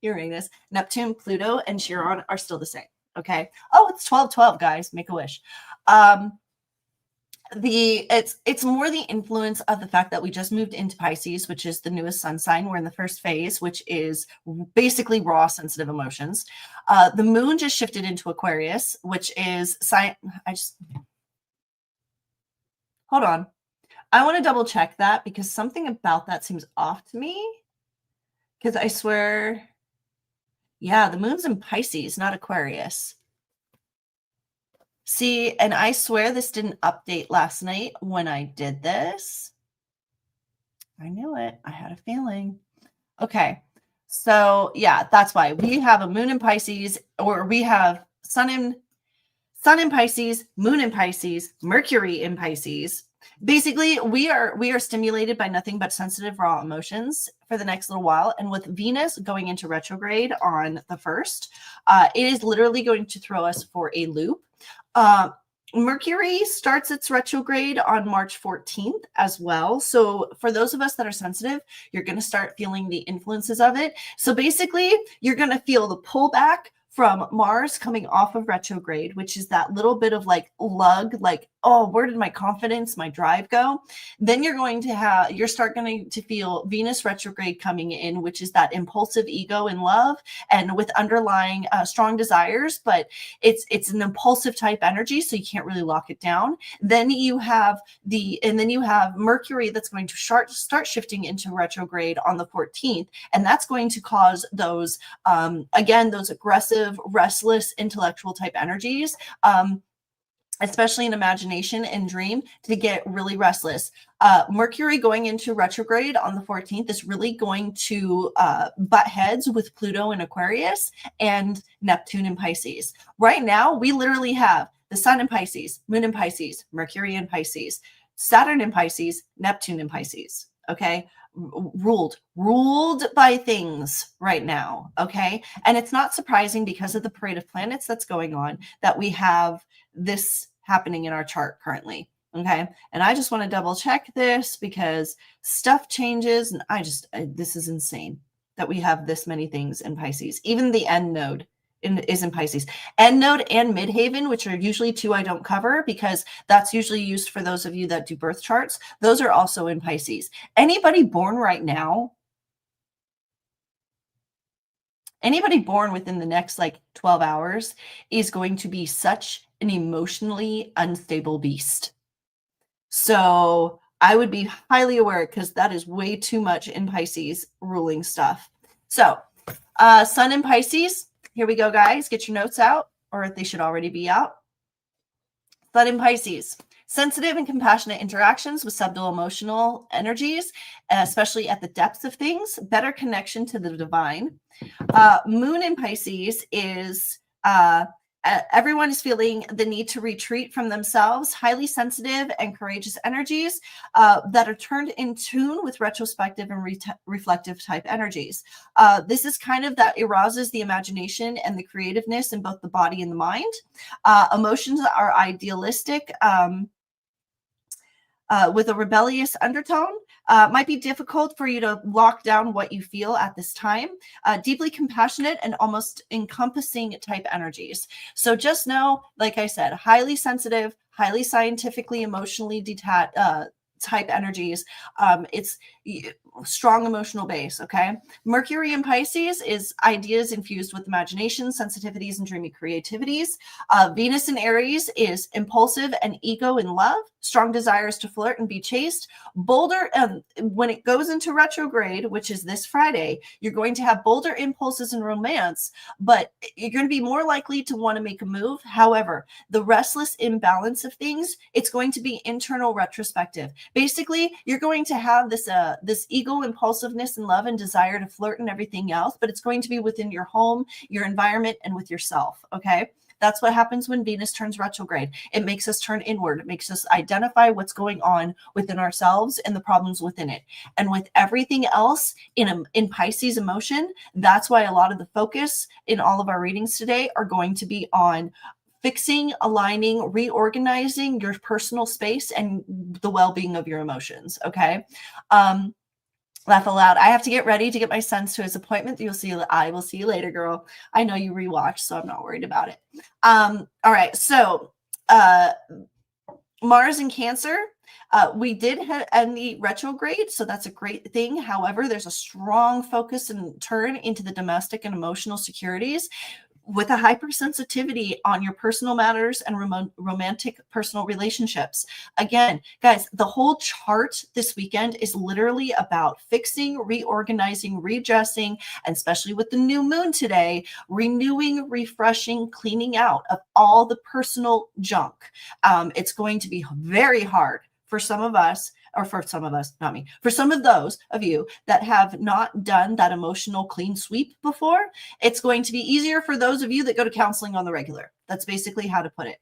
Uranus, Neptune, Pluto, and Chiron are still the same. Okay. Oh, it's 12-12, guys. Make a wish. It's more the influence of the fact that we just moved into Pisces, which is the newest sun sign. We're in the first phase, which is basically raw sensitive emotions. The moon just shifted into Aquarius, which is hold on. I want to double check that because something about that seems off to me. Because I swear, yeah, the moon's in Pisces, not Aquarius. See, and I swear this didn't update last night when I did this. I knew it. I had a feeling. Okay. So yeah, that's why we have a moon in Pisces, or we have sun in Pisces, moon in Pisces, Mercury in Pisces. Basically, we are stimulated by nothing but sensitive raw emotions for the next little while. And with Venus going into retrograde on the 1st, it is literally going to throw us for a loop. Mercury starts its retrograde on March 14th as well. So for those of us that are sensitive, you're going to start feeling the influences of it. So basically, you're going to feel the pullback from Mars coming off of retrograde, which is that little bit of like lug, like, oh, where did my confidence, my drive go? Then you're going to feel Venus retrograde coming in, which is that impulsive ego in love and with underlying strong desires, but it's an impulsive type energy, so you can't really lock it down. Then you have Mercury that's going to start shifting into retrograde on the 14th, and that's going to cause those those aggressive, restless, intellectual type energies, especially in imagination and dream, to get really restless. Mercury going into retrograde on the 14th is really going to butt heads with Pluto in Aquarius and Neptune in Pisces. Right now, we literally have the sun in Pisces, moon in Pisces, Mercury in Pisces, Saturn in Pisces, Neptune in Pisces. Okay. Ruled by things right now. Okay. And it's not surprising because of the parade of planets that's going on that we have this happening in our chart currently. Okay. And I just want to double check this because stuff changes. And this is insane that we have this many things in Pisces. Even the end node is in Pisces. End node and midhaven, which are usually two I don't cover because that's usually used for those of you that do birth charts. Those are also in Pisces. Anybody born right now, anybody born within the next 12 hours is going to be such an emotionally unstable beast. So I would be highly aware because that is way too much in Pisces ruling stuff. So sun in Pisces. Here we go, guys. Get your notes out, or they should already be out. Sun in Pisces. Sensitive and compassionate interactions with subtle emotional energies, especially at the depths of things. Better connection to the divine. Moon in Pisces is Everyone is feeling the need to retreat from themselves, highly sensitive and courageous energies that are turned in tune with retrospective and reflective type energies. This is kind of that arouses the imagination and the creativeness in both the body and the mind. Emotions are idealistic, with a rebellious undertone. Might be difficult for you to lock down what you feel at this time. Deeply compassionate and almost encompassing type energies. So just know, like I said, highly sensitive, highly scientifically, emotionally detached type energies. It's strong emotional base. Okay. Mercury in Pisces is ideas infused with imagination, sensitivities, and dreamy creativities. Venus in Aries is impulsive and ego in love, strong desires to flirt and be chaste. Bolder, when it goes into retrograde, which is this Friday, you're going to have bolder impulses in romance, but you're going to be more likely to want to make a move. However, the restless imbalance of things, it's going to be internal retrospective. Basically, you're going to have this ego impulsiveness and love and desire to flirt and everything else, but it's going to be within your home, your environment, and with yourself. Okay. That's what happens when Venus turns retrograde. It makes us turn inward. It makes us identify what's going on within ourselves and the problems within it. And with everything else in Pisces emotion, that's why a lot of the focus in all of our readings today are going to be on fixing, aligning, reorganizing your personal space and the well-being of your emotions. Okay. Laugh aloud. I have to get ready to get my son to his appointment. I will see you later, girl. I know you rewatch, so I'm not worried about it. All right. So Mars in Cancer. We did end the retrograde, so that's a great thing. However, there's a strong focus and turn into the domestic and emotional securities, with a hypersensitivity on your personal matters and romantic personal relationships. Again, guys, the whole chart this weekend is literally about fixing, reorganizing, readjusting, and especially with the new moon today, renewing, refreshing, cleaning out of all the personal junk. It's going to be very hard for some of us, or for some of us, not me, for some of those of you that have not done that emotional clean sweep before. It's going to be easier for those of you that go to counseling on the regular. That's basically how to put it.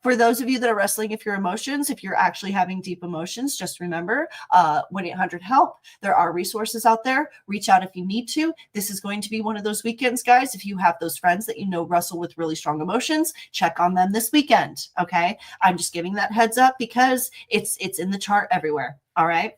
For those of you that are wrestling with your emotions, if you're actually having deep emotions, just remember 1-800-HELP. There are resources out there. Reach out if you need to. This is going to be one of those weekends, guys. If you have those friends that you know wrestle with really strong emotions, check on them this weekend. Okay. I'm just giving that heads up because it's in the chart everywhere. All right.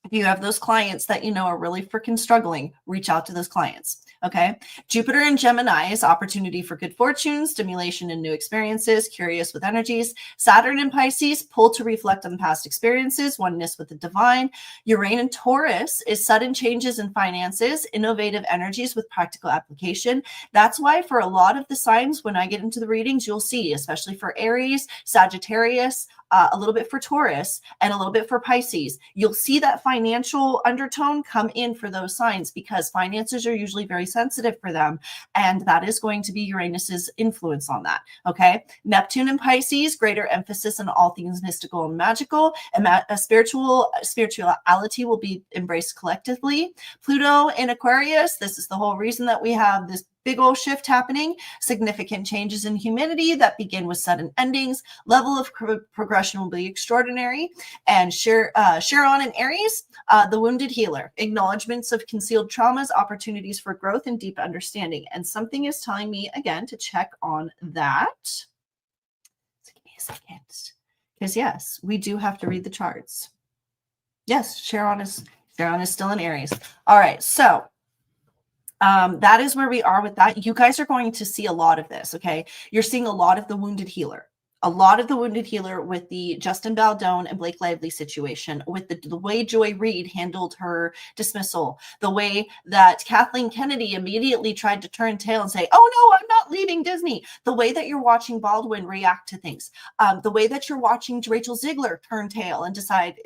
If you have those clients that you know are really freaking struggling, reach out to those clients. Okay. Jupiter in Gemini is opportunity for good fortune, stimulation and new experiences, curious with energies. Saturn in Pisces, pull to reflect on past experiences, oneness with the divine. Uranus in Taurus is sudden changes in finances, innovative energies with practical application. That's why for a lot of the signs, when I get into the readings, you'll see, especially for Aries, Sagittarius, a little bit for Taurus, and a little bit for Pisces. You'll see that financial undertone come in for those signs because finances are usually very sensitive for them. And that is going to be Uranus's influence on that. Okay. Neptune and Pisces, greater emphasis on all things mystical and magical. And spirituality will be embraced collectively. Pluto in Aquarius, this is the whole reason that we have this big old shift happening, significant changes in humanity that begin with sudden endings. Level of progression will be extraordinary. And Chiron in Aries, the wounded healer, acknowledgements of concealed traumas, opportunities for growth and deep understanding. And something is telling me again to check on that. So give me a second. Because yes, we do have to read the charts. Yes, Chiron is still in Aries. All right, so that is where we are with that. You guys are going to see a lot of this, okay? You're seeing a lot of the wounded healer. With the Justin Baldone and Blake Lively situation, with the way Joy Reid handled her dismissal, the way that Kathleen Kennedy immediately tried to turn tail and say, oh no, I'm not leaving Disney. The way that you're watching Baldwin react to things, the way that you're watching Rachel Ziegler turn tail and decide,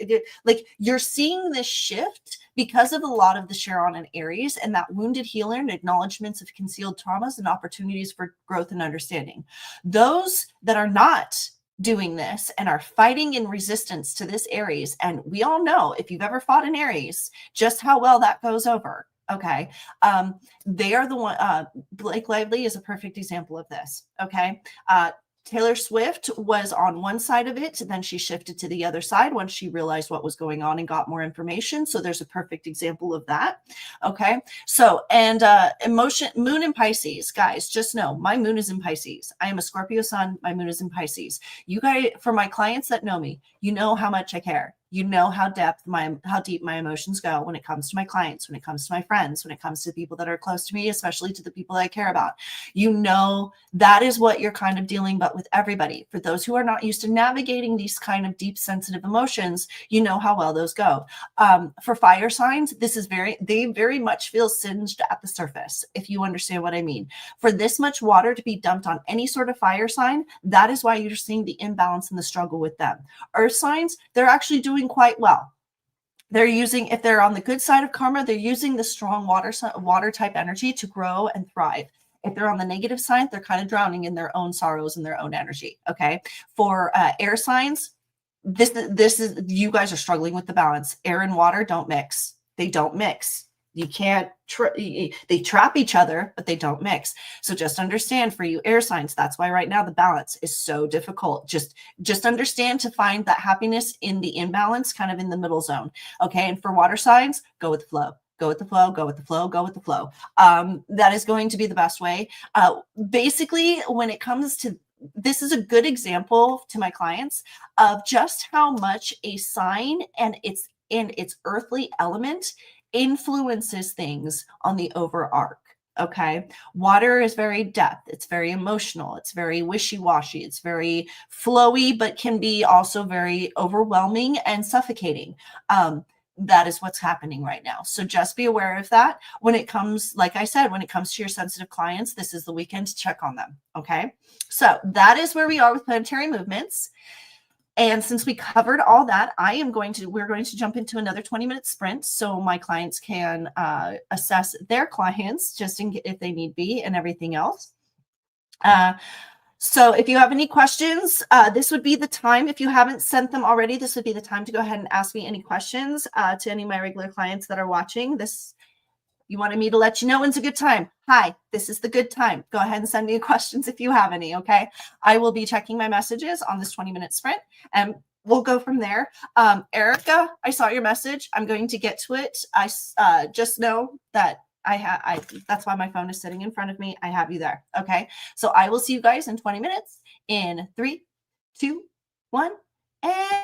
like you're seeing this shift because of a lot of the Chiron and Aries and that wounded healer and acknowledgements of concealed traumas and opportunities for growth and understanding. Those that are not doing this and are fighting in resistance to this Aries, and we all know if you've ever fought an Aries, just how well that goes over. Okay. They are the one, Blake Lively is a perfect example of this. Okay. Taylor Swift was on one side of it, then she shifted to the other side once she realized what was going on and got more information. So there's a perfect example of that. Okay. So, and emotion, moon in Pisces, guys, just know my moon is in Pisces. I am a Scorpio sun. My moon is in Pisces. You guys, for my clients that know me, you know how much I care. You know how deep my emotions go when it comes to my clients, when it comes to my friends, when it comes to people that are close to me, especially to the people I care about. You know, that is what you're kind of dealing with everybody. For those who are not used to navigating these kind of deep, sensitive emotions, you know how well those go. For fire signs, this is they very much feel singed at the surface, if you understand what I mean. For this much water to be dumped on any sort of fire sign, that is why you're seeing the imbalance and the struggle with them. Earth signs, they're actually doing quite well. They're using, if they're on the good side of karma, they're using the strong water type energy to grow and thrive. If they're on the negative side, they're kind of drowning in their own sorrows and their own energy. Okay. For air signs, this is, you guys are struggling with the balance. Air and water don't mix. They don't mix. You can't, they trap each other, but they don't mix. So just understand, for you air signs, that's why right now the balance is so difficult. Just understand to find that happiness in the imbalance, kind of in the middle zone. Okay. And for water signs, go with the flow. Go with the flow, go with the flow, go with the flow. That is going to be the best way. Basically, when it comes to, this is a good example to my clients of just how much a sign and its earthly element influences things on the overarch. Okay. Water is very depth. It's very emotional. It's very wishy-washy. It's very flowy, but can be also very overwhelming and suffocating. That is what's happening right now. So just be aware of that. When it comes, like I said, when it comes to your sensitive clients, this is the weekend to check on them. Okay. So that is where we are with planetary movements. And since we covered all that, we're going to jump into another 20-minute sprint so my clients can assess their clients just if they need be and everything else. So if you have any questions, this would be the time. If you haven't sent them already, this would be the time to go ahead and ask me any questions to any of my regular clients that are watching this. You wanted me to let you know when's a good time. Hi, this is the good time. Go ahead and send me questions if you have any, okay? I will be checking my messages on this 20-minute sprint, and we'll go from there. Erica, I saw your message. I'm going to get to it. I just know that that's why my phone is sitting in front of me. I have you there, okay? So I will see you guys in 20 minutes in 3, 2, 1, and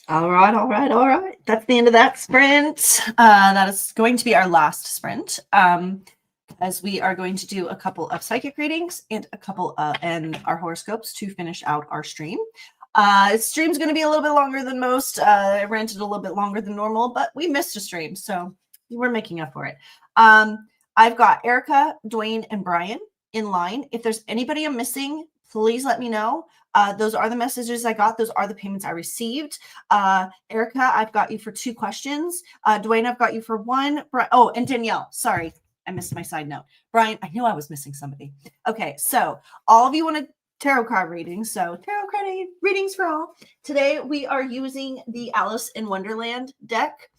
All right, all right, all right. That's the end of that sprint. That is going to be our last sprint, as we are going to do a couple of psychic readings and a couple and our horoscopes to finish out our stream. Stream's going to be a little bit longer than most. I rented a little bit longer than normal, but we missed a stream, so we're making up for it. I've got Erica, Dwayne, and Brian in line. If there's anybody I'm missing, please let me know. Those are the messages I got. Those are the payments I received. Erica, I've got you for 2 questions. Dwayne, I've got you for 1. Oh, and Danielle, sorry, I missed my side note. Brian, I knew I was missing somebody. Okay, so all of you wanted tarot card readings. So tarot card readings for all. Today we are using the Alice in Wonderland deck.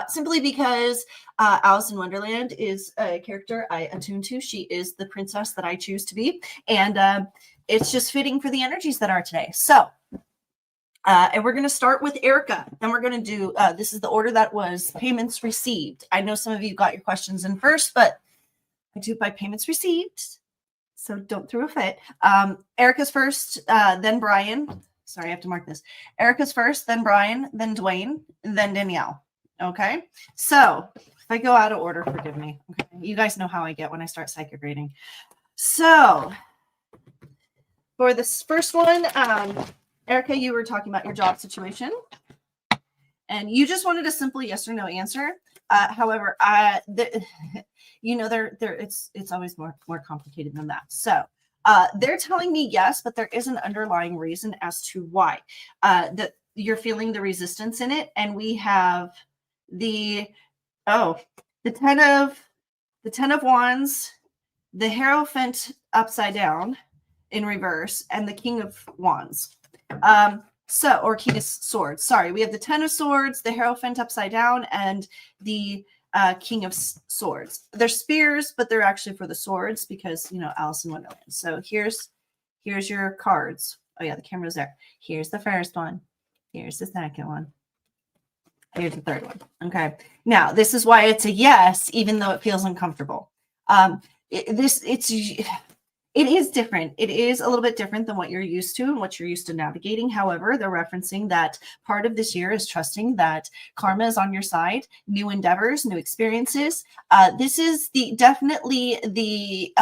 Simply because Alice in Wonderland is a character I attune to. She is the princess that I choose to be. And it's just fitting for the energies that are today. So, and we're going to start with Erica. Then we're going to do, this is the order that was payments received. I know some of you got your questions in first, but I do by payments received. So don't throw a fit. Erica's first, then Brian. Sorry, I have to mark this. Erica's first, then Brian, then Dwayne, and then Danielle. Okay. So if I go out of order, forgive me. Okay. You guys know how I get when I start psychic reading. So for this first one, Erica, you were talking about your job situation, and you just wanted a simple yes or no answer. However, it's always more complicated than that. So they're telling me yes, but there is an underlying reason as to why that you're feeling the resistance in it. And we have the 10 of Wands, the Hierophant upside down in reverse, and the King of Wands. Or King of Swords. Sorry, we have the 10 of Swords, the Hierophant upside down, and the King of Swords. They're spears, but they're actually for the swords because, Alice in Wonderland. So here's your cards. Oh yeah, the camera's there. Here's the first one. Here's the second one. Here's the third one. Okay. Now, this is why it's a yes, even though it feels uncomfortable. It is different. It is a little bit different than what you're used to and what you're used to navigating. However, they're referencing that part of this year is trusting that karma is on your side, new endeavors, new experiences. This is definitely the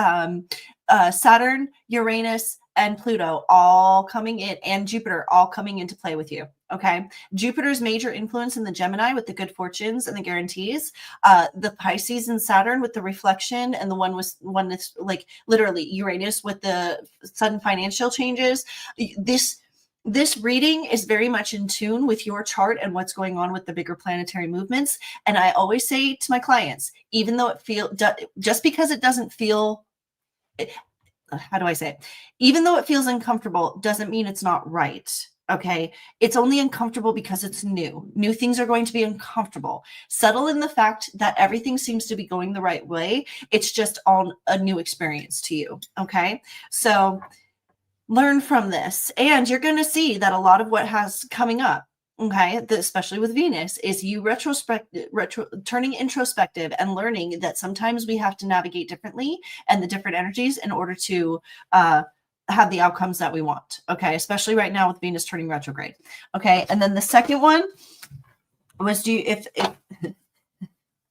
Saturn, Uranus, and Pluto all coming in, and Jupiter all coming into play with you. Okay. Jupiter's major influence in the Gemini with the good fortunes and the guarantees, the Pisces and Saturn with the reflection, and the one that's like literally Uranus with the sudden financial changes. This reading is very much in tune with your chart and what's going on with the bigger planetary movements. And I always say to my clients, even though just because it doesn't feel, how do I say it? Even though it feels uncomfortable, doesn't mean it's not right. Okay. It's only uncomfortable because it's new. New things are going to be uncomfortable. Settle in the fact that everything seems to be going the right way. It's just all a new experience to you. Okay. So learn from this. And you're going to see that a lot of what has coming up, okay, especially with Venus, is you turning introspective and learning that sometimes we have to navigate differently and the different energies in order to have the outcomes that we want. Okay. Especially right now with Venus turning retrograde. Okay. And then the second one was, if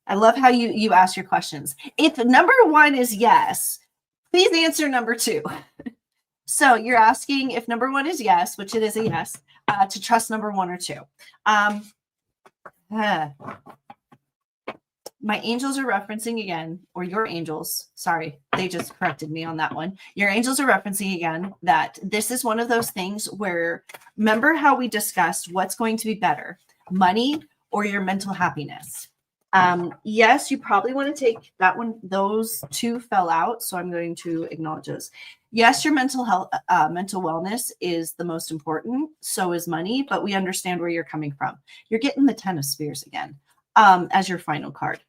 I love how you ask your questions. If number 1 is yes, please answer number 2. So you're asking if number 1 is yes, which it is a yes, to trust number 1 or 2. My angels are referencing again, or your angels, sorry, they just corrected me on that one. Your angels are referencing again that this is one of those things where, remember how we discussed what's going to be better, money or your mental happiness? Yes, you probably want to take that one. Those 2 fell out, so I'm going to acknowledge those. Yes, your mental health, mental wellness is the most important. So is money, but we understand where you're coming from. You're getting the 10 of Spears again as your final card.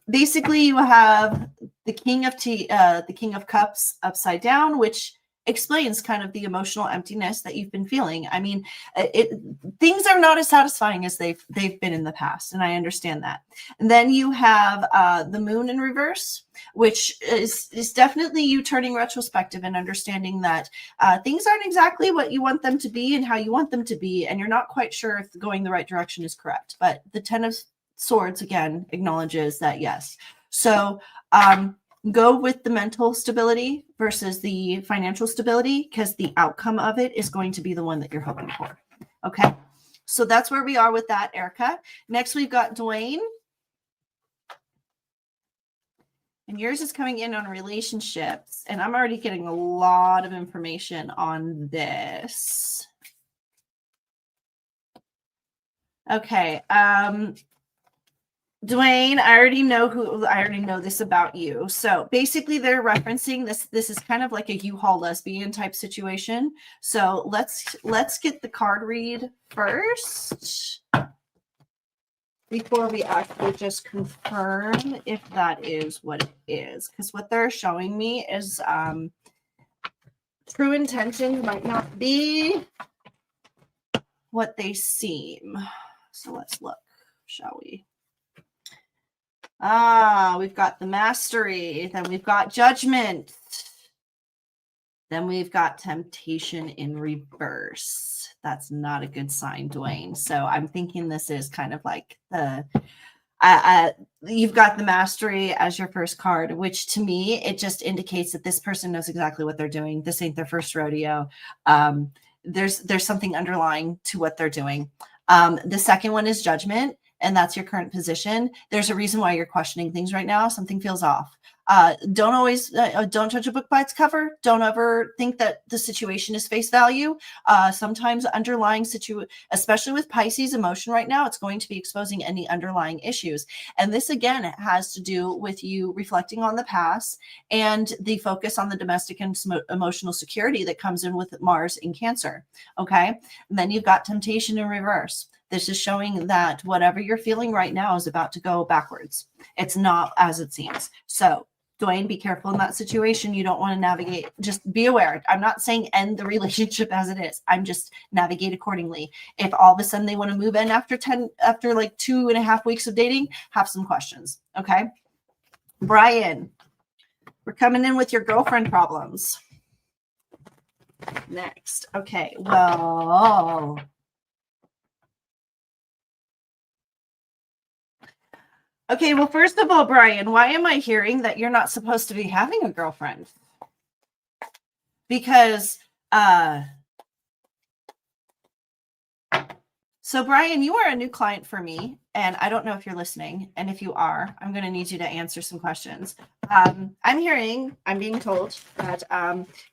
Basically, you have the King of Cups upside down, which explains kind of the emotional emptiness that you've been feeling. I mean, things are not as satisfying as they've been in the past, and I understand that. And then you have the moon in reverse, which is definitely you turning retrospective and understanding that things aren't exactly what you want them to be and how you want them to be, and you're not quite sure if going the right direction is correct. But the Ten of Swords again acknowledges that yes. So go with the mental stability versus the financial stability, because the outcome of it is going to be the one that you're hoping for. Okay, so that's where we are with that, Erica. Next, we've got Dwayne. And yours is coming in on relationships. And I'm already getting a lot of information on this. Okay. Dwayne, I already know this about you. So basically they're referencing this. This is kind of like a U-Haul lesbian type situation. So let's get the card read first before we actually just confirm if that is what it is. Because what they're showing me is true intentions might not be what they seem. So let's look, shall we? We've got the mastery, then we've got judgment, then we've got temptation in reverse. That's not a good sign, Dwayne. So I'm thinking this is kind of like the you've got the mastery as your first card, which to me it just indicates that this person knows exactly what they're doing. This ain't their first rodeo. There's something underlying to what they're doing. The second one is judgment, and that's your current position. There's a reason why you're questioning things right now. Something feels off. Don't judge a book by its cover. Don't ever think that the situation is face value. Sometimes underlying especially with Pisces emotion right now, it's going to be exposing any underlying issues. And this again has to do with you reflecting on the past and the focus on the domestic and emotional security that comes in with Mars in Cancer. Okay. And then you've got temptation in reverse. This is showing that whatever you're feeling right now is about to go backwards. It's not as it seems. So Dwayne, be careful in that situation. You don't want to navigate. Just be aware. I'm not saying end the relationship as it is. I'm just navigate accordingly. If all of a sudden they want to move in after like 2.5 weeks of dating, have some questions. Okay. Brian, we're coming in with your girlfriend problems. Next. Okay. Well, okay, well, first of all, Brian, why am I hearing that you're not supposed to be having a girlfriend? Because, so Brian, you are a new client for me, and I don't know if you're listening. And if you are, I'm going to need you to answer some questions. I'm being told that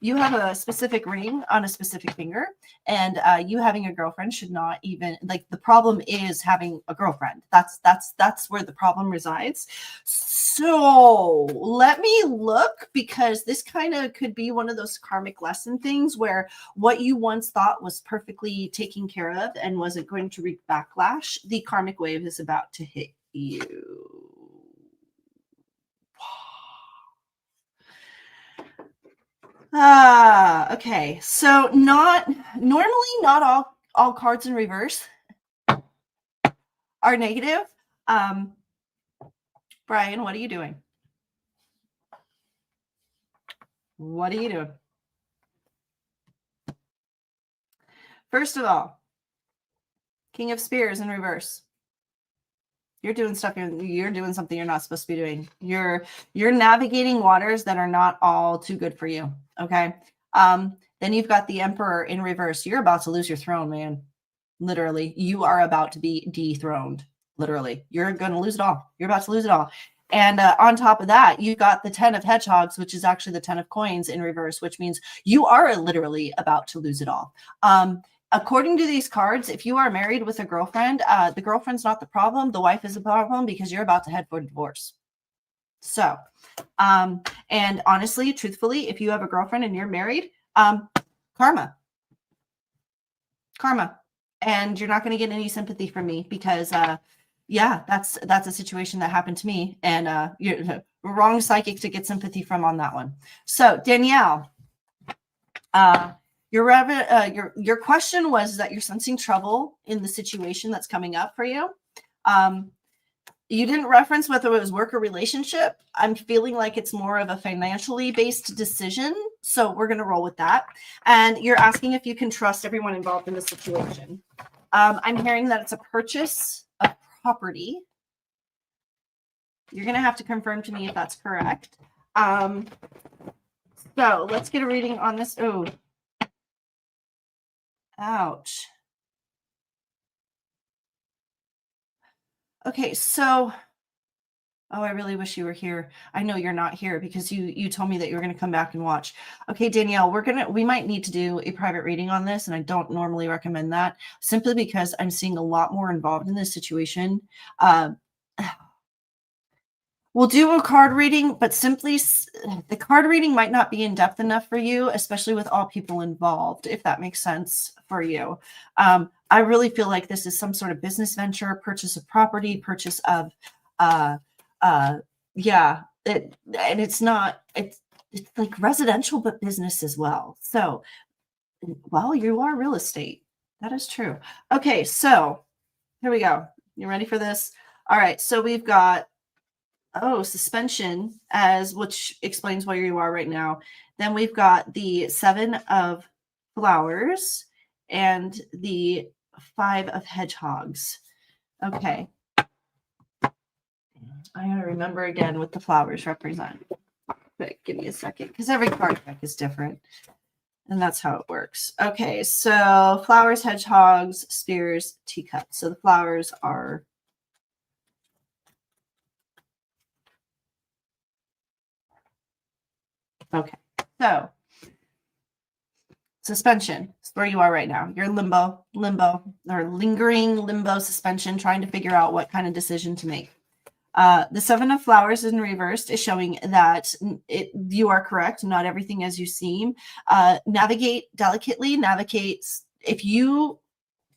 you have a specific ring on a specific finger, and you having a girlfriend should not even, like, the problem is having a girlfriend. That's where the problem resides. So let me look, because this kind of could be one of those karmic lesson things where what you once thought was perfectly taken care of and wasn't going to reap backlash, the karmic wave is about to hit you. Okay. So normally not all cards in reverse are negative. Brian, what are you doing? What are you doing? First of all, King of Spears in reverse. You're doing stuff. You're doing something you're not supposed to be doing. You're navigating waters that are not all too good for you. Okay. Then you've got the Emperor in reverse. You're about to lose your throne, man. Literally, you are about to be dethroned. Literally, you're going to lose it all. You're about to lose it all. And on top of that, you got the 10 of Hedgehogs, which is actually the 10 of Coins in reverse, which means you are literally about to lose it all. According to these cards, if you are married with a girlfriend, the girlfriend's not the problem. The wife is the problem, because you're about to head for divorce. So, and honestly, truthfully, if you have a girlfriend and you're married, karma. And you're not going to get any sympathy from me, because, yeah, that's a situation that happened to me, and you're wrong psychic to get sympathy from on that one. So, Danielle, Your question was that you're sensing trouble in the situation that's coming up for you. You didn't reference whether it was work or relationship. I'm feeling like it's more of a financially based decision. So we're going to roll with that. And you're asking if you can trust everyone involved in the situation. I'm hearing that it's a purchase of property. You're going to have to confirm to me if that's correct. So let's get a reading on this. Oh, ouch. Okay, so, oh, I really wish you were here. I know you're not here because you told me that you were going to come back and watch. Okay, Danielle, we might need to do a private reading on this, and I don't normally recommend that simply because I'm seeing a lot more involved in this situation. We'll do a card reading, but simply the card reading might not be in depth enough for you, especially with all people involved, if that makes sense for you. I really feel like this is some sort of business venture, purchase of property, purchase of, and it's like residential, but business as well. So, well, you are real estate. That is true. Okay, so here we go. You ready for this? All right, so we've got suspension, which explains where you are right now. Then we've got the 7 of flowers and the 5 of hedgehogs. Okay. I gotta remember again what the flowers represent. But give me a second, because every card deck is different. And that's how it works. Okay, so flowers, hedgehogs, spears, teacups. So the flowers are okay. So suspension is where you are right now. You're limbo, or lingering limbo suspension, trying to figure out what kind of decision to make. The 7 of flowers in reversed is showing that you are correct. Not everything as you seem. Navigate delicately. If you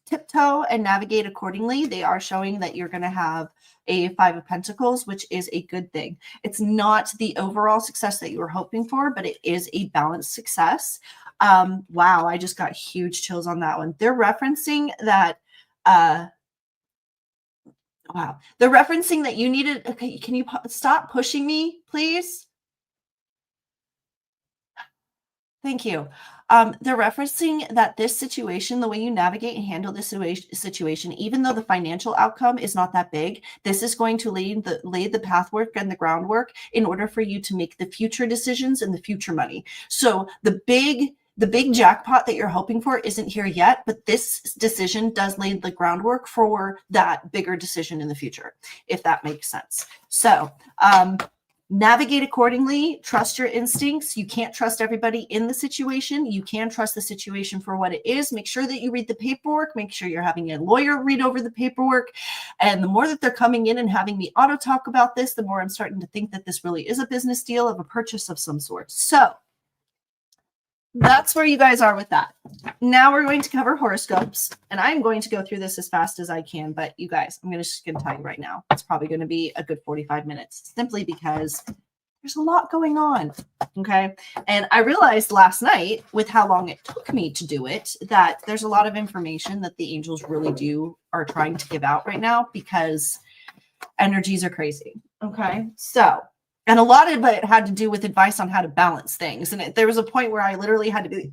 tiptoe and navigate accordingly, they are showing that you're going to have a 5 of Pentacles, which is a good thing. It's not the overall success that you were hoping for, but it is a balanced success. Wow, I just got huge chills on that one. They're referencing that wow. They're referencing that you needed. Okay, can you stop pushing me, please? Thank you. They're referencing that this situation, the way you navigate and handle this situation, even though the financial outcome is not that big, this is going to lay the pathwork and the groundwork in order for you to make the future decisions and the future money. So the big jackpot that you're hoping for isn't here yet, but this decision does lay the groundwork for that bigger decision in the future, if that makes sense. So, navigate accordingly, trust your instincts. You can't trust everybody in the situation. You can trust the situation for what it is. Make sure that you read the paperwork. Make sure you're having a lawyer read over the paperwork. And the more that they're coming in and having me auto talk about this, the more I'm starting to think that this really is a business deal of a purchase of some sort. So that's where you guys are with that. Now we're going to cover horoscopes, and I'm going to go through this as fast as I can, but you guys, I'm just going to tell you right now, it's probably going to be a good 45 minutes, simply because there's a lot going on, okay? And I realized last night, with how long it took me to do it, that there's a lot of information that the angels really are trying to give out right now, because energies are crazy, okay? So, and a lot of it had to do with advice on how to balance things. And there was a point where I literally had to be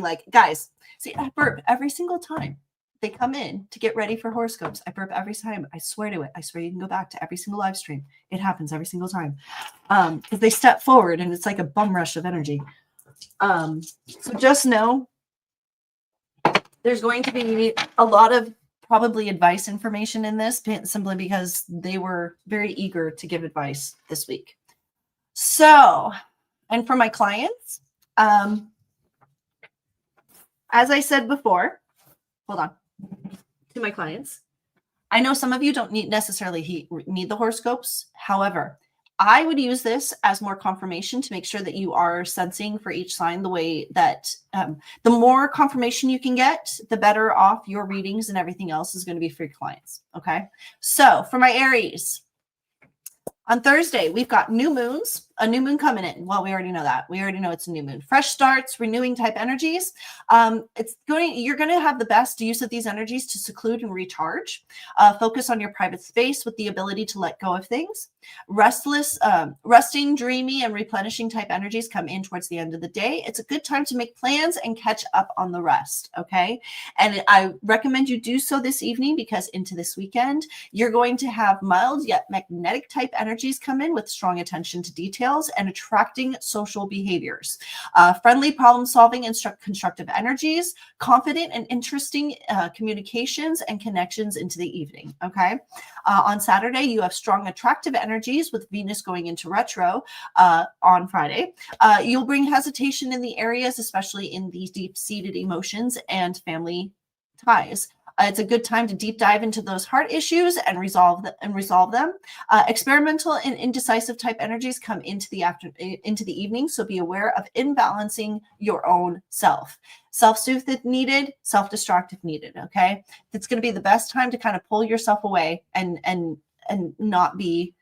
like, guys, see, I burp every single time they come in to get ready for horoscopes. I burp every time. I swear to it. I swear you can go back to every single live stream. It happens every single time. Because they step forward and it's like a bum rush of energy. So just know there's going to be a lot of probably advice information in this, simply because they were very eager to give advice this week. So, and for my clients, as I said before, hold on, to my clients, I know some of you don't necessarily need the horoscopes. However, I would use this as more confirmation to make sure that you are sensing for each sign the way that the more confirmation you can get, the better off your readings and everything else is going to be for your clients. Okay. So for my Aries, on Thursday, we've got new moons A new moon coming in. Well, we already know that. We already know it's a new moon. Fresh starts, renewing type energies. You're going to have the best use of these energies to seclude and recharge. Focus on your private space with the ability to let go of things. Resting, dreamy, and replenishing type energies come in towards the end of the day. It's a good time to make plans and catch up on the rest. Okay. And I recommend you do so this evening, because into this weekend, you're going to have mild yet magnetic type energies come in with strong attention to details and attracting social behaviors. Friendly problem solving and constructive energies, confident and interesting communications and connections into the evening. Okay. On Saturday, you have strong attractive energies with Venus going into retro on Friday. You'll bring hesitation in the areas, especially in these deep-seated emotions and family ties. It's a good time to deep dive into those heart issues and resolve them. Experimental and indecisive type energies come into the evening, so be aware of imbalancing your own self. Self-soothe if needed, self-destruct if needed. Okay, it's going to be the best time to kind of pull yourself away and not be,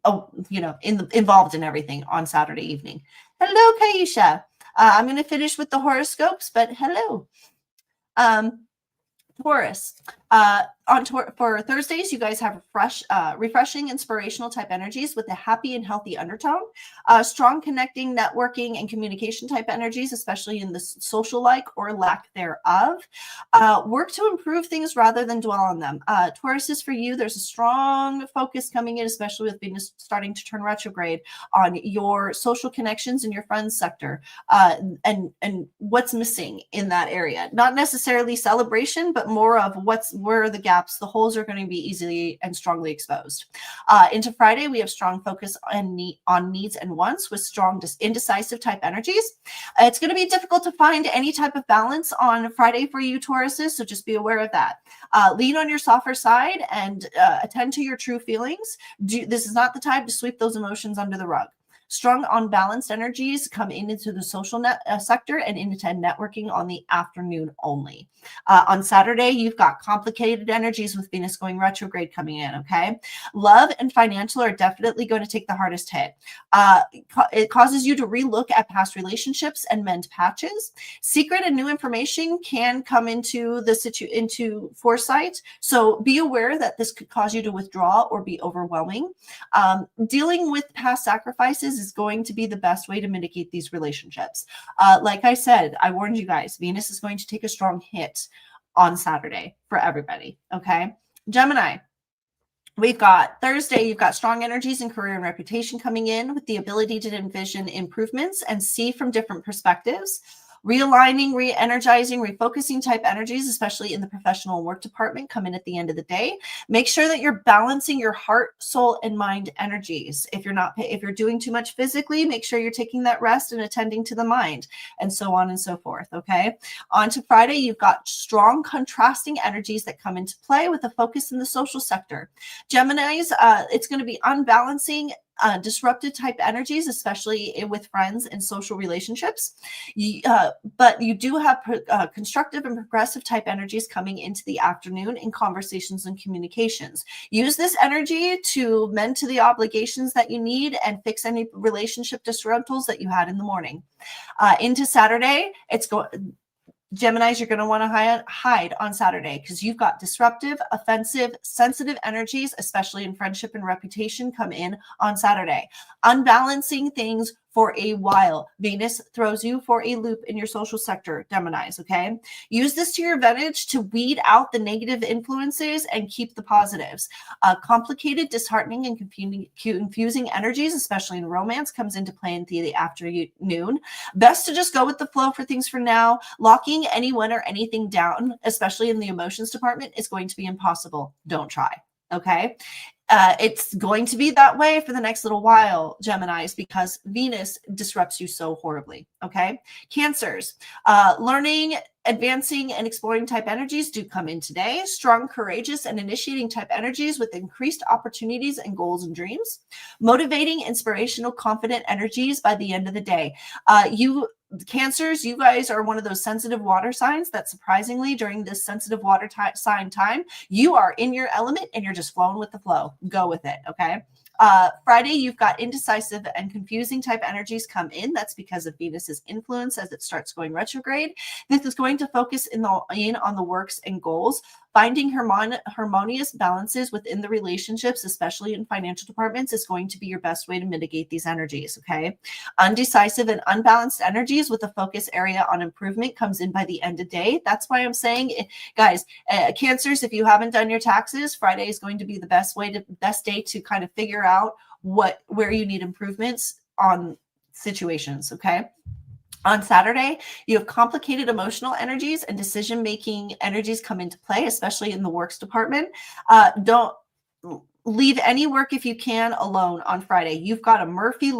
involved in everything on Saturday evening. Hello, Kaisha. I'm going to finish with the horoscopes, but hello. Taurus. For Thursdays, you guys have refreshing, inspirational type energies with a happy and healthy undertone. Strong connecting, networking, and communication type energies, especially in the social like or lack thereof. Work to improve things rather than dwell on them. Tauruses, for you, there's a strong focus coming in, especially with Venus starting to turn retrograde, on your social connections in your friends sector, and what's missing in that area. Not necessarily celebration, but more of where are the gaps, the holes are going to be easily and strongly exposed. Into Friday, we have strong focus on needs and wants with strong indecisive type energies. It's going to be difficult to find any type of balance on Friday for you, Tauruses, so just be aware of that. Lean on your softer side and attend to your true feelings. This is not the time to sweep those emotions under the rug. Strong unbalanced energies come into the social sector and into networking on the afternoon only. On Saturday, you've got complicated energies with Venus going retrograde coming in, okay? Love and financial are definitely going to take the hardest hit. It causes you to relook at past relationships and mend patches. Secret and new information can come into foresight, so be aware that this could cause you to withdraw or be overwhelming. Dealing with past sacrifices is going to be the best way to mitigate these relationships. Like I said, I warned you guys, Venus is going to take a strong hit on Saturday for everybody. Okay. Gemini. We've got Thursday, you've got strong energies in career and reputation coming in with the ability to envision improvements and see from different perspectives. Realigning, re-energizing, refocusing type energies, especially in the professional work department, come in at the end of the day. Make sure that you're balancing your heart, soul, and mind energies. If you're doing too much physically, make sure you're taking that rest and attending to the mind, and so on and so forth. Okay. On to Friday, you've got strong contrasting energies that come into play with a focus in the social sector. Geminis, it's going to be unbalancing, disrupted type energies, especially with friends and social relationships. But you do have constructive and progressive type energies coming into the afternoon in conversations and communications. Use this energy to mend to the obligations that you need and fix any relationship disruptals that you had in the morning. Into Saturday, Geminis, you're going to want to hide on Saturday because you've got disruptive, offensive, sensitive energies, especially in friendship and reputation, come in on Saturday. Unbalancing things for a while. Venus throws you for a loop in your social sector, Geminis, okay? Use this to your advantage to weed out the negative influences and keep the positives. Complicated, disheartening, and confusing energies, especially in romance, comes into play in the afternoon. Best to just go with the flow for things for now. Locking anyone or anything down, especially in the emotions department, is going to be impossible. Don't try, okay? It's going to be that way for the next little while, Geminis, because Venus disrupts you so horribly, okay? Cancers, learning, advancing, and exploring type energies do come in today. Strong, courageous, and initiating type energies with increased opportunities and goals and dreams. Motivating, inspirational, confident energies by the end of the day. Cancers, you guys are one of those sensitive water signs that surprisingly during this sensitive water sign time, you are in your element and you're just flowing with the flow. Go with it, okay? Friday, you've got indecisive and confusing type energies come in. That's because of Venus's influence as it starts going retrograde. This is going to focus in on the works and goals. Finding harmonious balances within the relationships, especially in financial departments, is going to be your best way to mitigate these energies, okay? Undecisive and unbalanced energies with a focus area on improvement comes in by the end of day. That's why I'm saying, guys, Cancers, if you haven't done your taxes, Friday is going to be the best day to kind of figure out where you need improvements on situations, okay? On Saturday, you have complicated emotional energies and decision-making energies come into play, especially in the works department. Don't leave any work if you can alone on Friday. You've got a Murphy's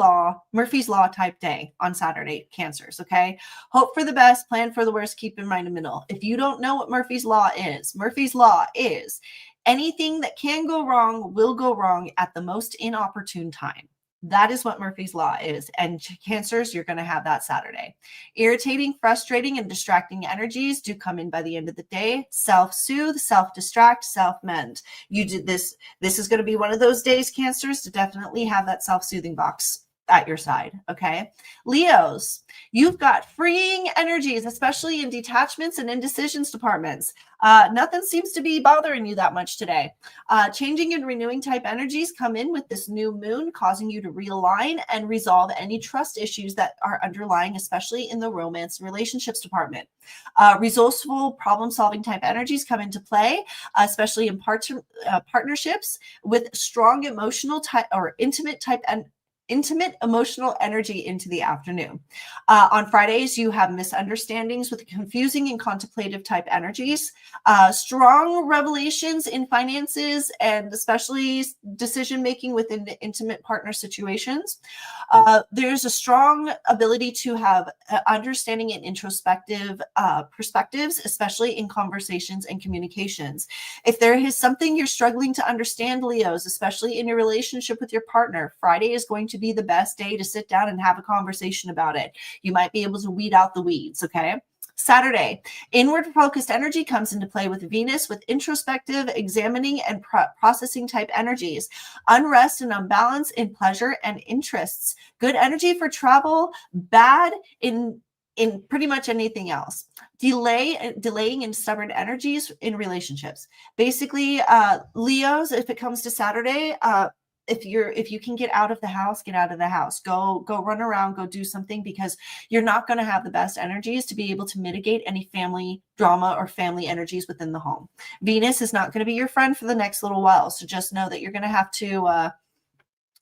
Law type day on Saturday, Cancers, okay? Hope for the best, plan for the worst, keep in mind the middle. If you don't know what Murphy's Law is anything that can go wrong will go wrong at the most inopportune time. That is what Murphy's Law is. And Cancers, you're going to have that Saturday. Irritating, frustrating, and distracting energies do come in by the end of the day. Self-soothe, self-distract, self-mend. You did this. This is going to be one of those days, Cancers, to definitely have that self-soothing box at your side, okay? Leos, you've got freeing energies, especially in detachments and indecisions departments. Nothing seems to be bothering you that much today. Changing and renewing type energies come in with this new moon, causing you to realign and resolve any trust issues that are underlying, especially in the romance and relationships department. Resourceful problem-solving type energies come into play, especially in partnerships with strong emotional type or intimate emotional energy into the afternoon. On Fridays, you have misunderstandings with confusing and contemplative type energies, strong revelations in finances, and especially decision-making within intimate partner situations. There's a strong ability to have understanding and introspective perspectives, especially in conversations and communications. If there is something you're struggling to understand, Leos, especially in your relationship with your partner, Friday is going to be the best day to sit down and have a conversation about it. You might be able to weed out the weeds, okay? Saturday, inward focused energy comes into play with Venus, with introspective, examining, and processing type energies. Unrest and unbalance in pleasure and interests. Good energy for travel, bad in pretty much anything else. Delaying and stubborn energies in relationships. Basically, Leos, if it comes to Saturday, if you can get out of the house, get out of the house. Go run around, go do something, because you're not going to have the best energies to be able to mitigate any family drama or family energies within the home. Venus is not going to be your friend for the next little while, so just know that you're going to have to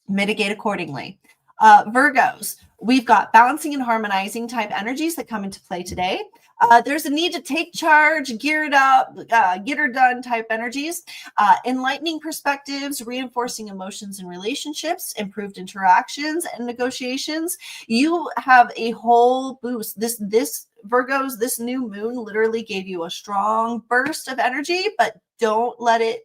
mitigate accordingly. Virgos, we've got balancing and harmonizing type energies that come into play today. There's a need to take charge, gear it up, get her done type energies. Enlightening perspectives, reinforcing emotions and relationships, improved interactions and negotiations. You have a whole boost. This Virgos, this new moon literally gave you a strong burst of energy, but don't let it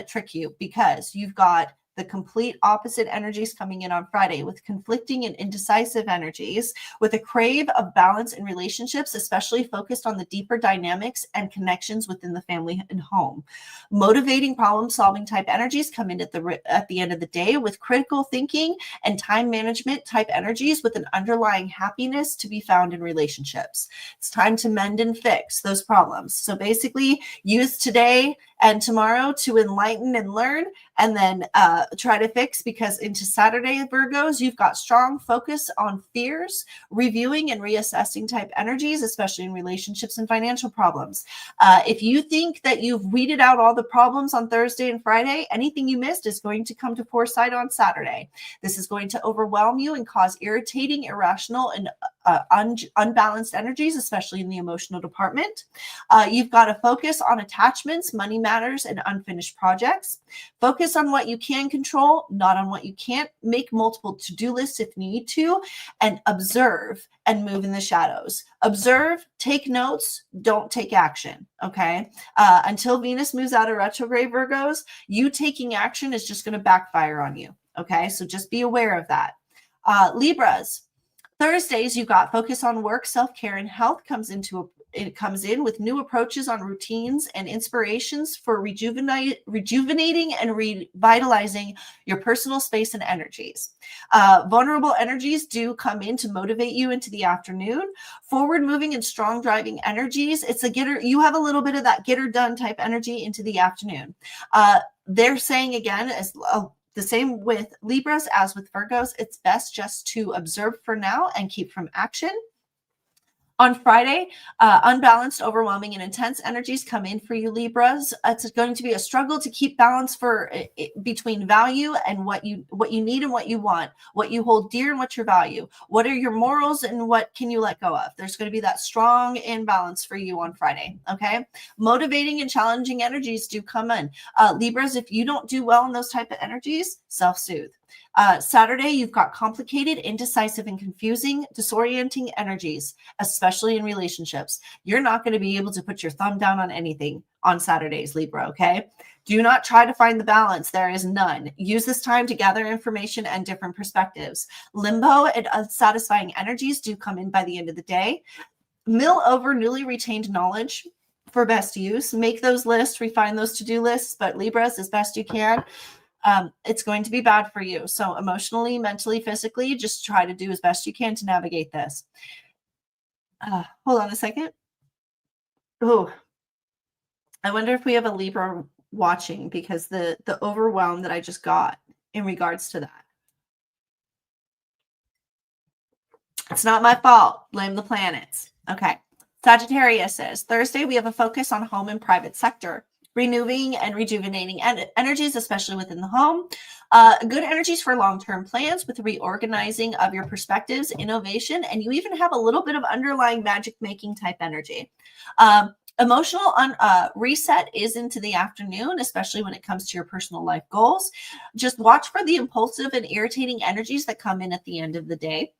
trick you, because you've got the complete opposite energies coming in on Friday, with conflicting and indecisive energies, with a crave of balance in relationships, especially focused on the deeper dynamics and connections within the family and home. Motivating problem-solving type energies come in at the end of the day, with critical thinking and time management type energies, with an underlying happiness to be found in relationships. It's time to mend and fix those problems. So basically, use today and tomorrow to enlighten and learn, and then try to fix, because into Saturday, Virgos, you've got strong focus on fears, reviewing and reassessing type energies, especially in relationships and financial problems. If you think that you've weeded out all the problems on Thursday and Friday, anything you missed is going to come to foresight on Saturday. This is going to overwhelm you and cause irritating, irrational, and unbalanced energies, especially in the emotional department. You've got to focus on attachments, money matters, and unfinished projects. Focus on what you can control, not on what you can't. Make multiple to-do lists if you need to, and observe and move in the shadows. Observe, take notes, don't take action, okay? Until Venus moves out of retrograde, Virgos, you taking action is just going to backfire on you, okay? So just be aware of that. Libras, Thursdays, you've got focus on work, self-care, and health comes into it comes in with new approaches on routines and inspirations for rejuvenating and revitalizing your personal space and energies. Vulnerable energies do come in to motivate you into the afternoon. Forward moving and strong driving energies, it's a you have a little bit of that get her done type energy into the afternoon. They're saying again, as the same with Libras as with Virgos, it's best just to observe for now and keep from action. On Friday, unbalanced, overwhelming, and intense energies come in for you, Libras. It's going to be a struggle to keep balance between value and what you need and what you want, what you hold dear and what your value. What are your morals and what can you let go of? There's going to be that strong imbalance for you on Friday. Okay, motivating and challenging energies do come in. Libras, if you don't do well in those type of energies, self-soothe. Saturday, you've got complicated, indecisive, and confusing, disorienting energies, especially in relationships. You're not going to be able to put your thumb down on anything on Saturdays, Libra, okay? Do not try to find the balance. There is none. Use this time to gather information and different perspectives. Limbo and unsatisfying energies do come in by the end of the day. Mill over newly retained knowledge for best use. Make those lists, refine those to-do lists, but Libras, as best you can. It's going to be bad for you. So emotionally, mentally, physically, just try to do as best you can to navigate this. Hold on a second. Oh, I wonder if we have a Libra watching, because the overwhelm that I just got in regards to that. It's not my fault. Blame the planets. Okay. Sagittarius says, Thursday, we have a focus on home and private sector. Renewing and rejuvenating energies, especially within the home. Good energies for long-term plans with reorganizing of your perspectives, innovation, and you even have a little bit of underlying magic-making type energy. Emotional reset is into the afternoon, especially when it comes to your personal life goals. Just watch for the impulsive and irritating energies that come in at the end of the day.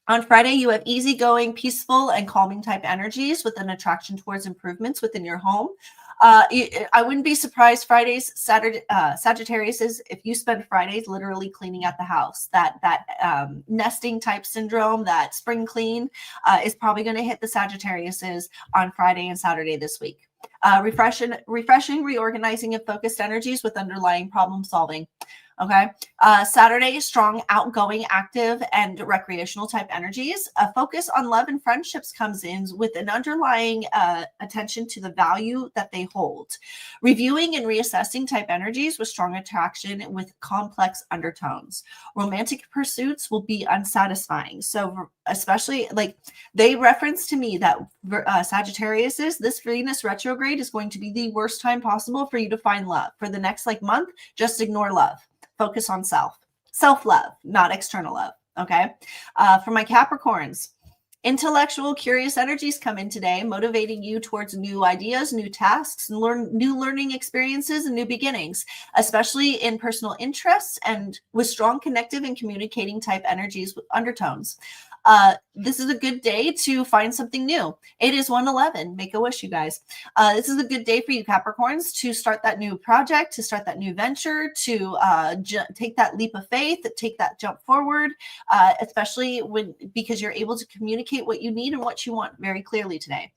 On Friday, you have easygoing, peaceful, and calming type energies with an attraction towards improvements within your home. I wouldn't be surprised Sagittarius is if you spend Fridays literally cleaning out the house. That nesting type syndrome, that spring clean is probably going to hit the Sagittariuses on Friday and Saturday this week. Refreshing, reorganizing of focused energies with underlying problem solving. Okay. Saturday, strong, outgoing, active, and recreational type energies. A focus on love and friendships comes in with an underlying attention to the value that they hold. Reviewing and reassessing type energies with strong attraction with complex undertones. Romantic pursuits will be unsatisfying. So especially like they reference to me that Sagittarius this Venus retrograde is going to be the worst time possible for you to find love. For the next month, just ignore love. Focus on self-love, not external love. Okay. For my Capricorns, intellectual, curious energies come in today, motivating you towards new ideas, new tasks, and new learning experiences and new beginnings, especially in personal interests and with strong connective and communicating type energies with undertones. This is a good day to find something new. It is 1:11. Make a wish, you guys. This is a good day for you Capricorns to start that new project, to start that new venture, to take that leap of faith, take that jump forward, especially because you're able to communicate what you need and what you want very clearly today.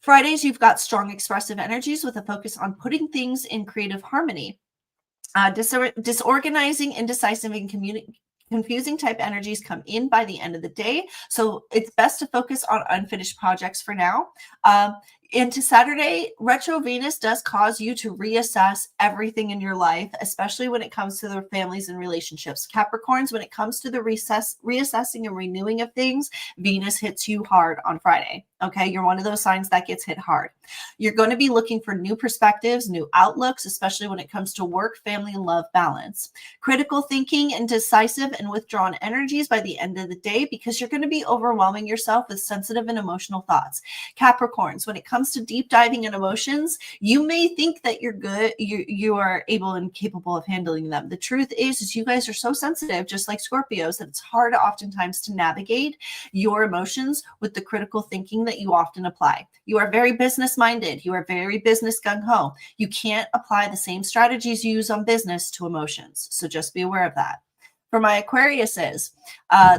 Fridays, you've got strong expressive energies with a focus on putting things in creative harmony. Disorganizing, indecisive, and confusing type energies come in by the end of the day. So it's best to focus on unfinished projects for now. Into Saturday, retro Venus does cause you to reassess everything in your life, especially when it comes to the families and relationships. Capricorns, when it comes to the reassessing and renewing of things, Venus hits you hard on Friday. Okay, you're one of those signs that gets hit hard. You're going to be looking for new perspectives, new outlooks, especially when it comes to work, family, and love balance. Critical thinking and decisive and withdrawn energies by the end of the day, because you're going to be overwhelming yourself with sensitive and emotional thoughts. Capricorns, when it comes to deep diving in emotions, you may think that you're good, you are able and capable of handling them. The truth is you guys are so sensitive, just like Scorpios, that it's hard oftentimes to navigate your emotions with the critical thinking that you often apply. You are very business minded. You are very business gung-ho. You can't apply the same strategies you use on business to emotions. So just be aware of that. For my Aquariuses,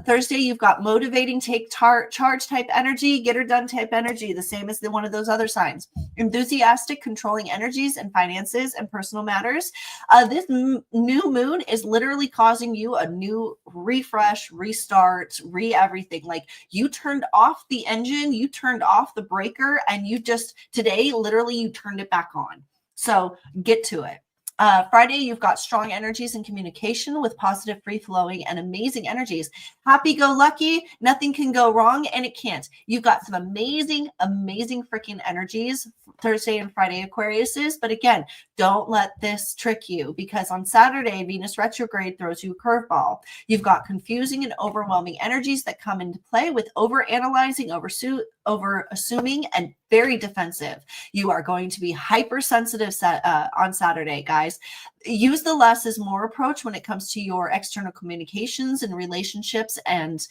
Thursday, you've got motivating, take charge type energy, get her done type energy, the same as one of those other signs. Enthusiastic, controlling energies and finances and personal matters. This new moon is literally causing you a new refresh, restart, everything. Like you turned off the engine, you turned off the breaker, and you just today, literally, you turned it back on. So get to it. Friday, you've got strong energies and communication with positive, free-flowing, and amazing energies. Happy-go-lucky, nothing can go wrong, and it can't. You've got some amazing, amazing freaking energies Thursday and Friday, Aquariuses. But again, don't let this trick you, because on Saturday, Venus retrograde throws you a curveball. You've got confusing and overwhelming energies that come into play with over-analyzing, over-assuming, and very defensive. You are going to be hypersensitive on Saturday, guys. Use the less is more approach when it comes to your external communications and relationships and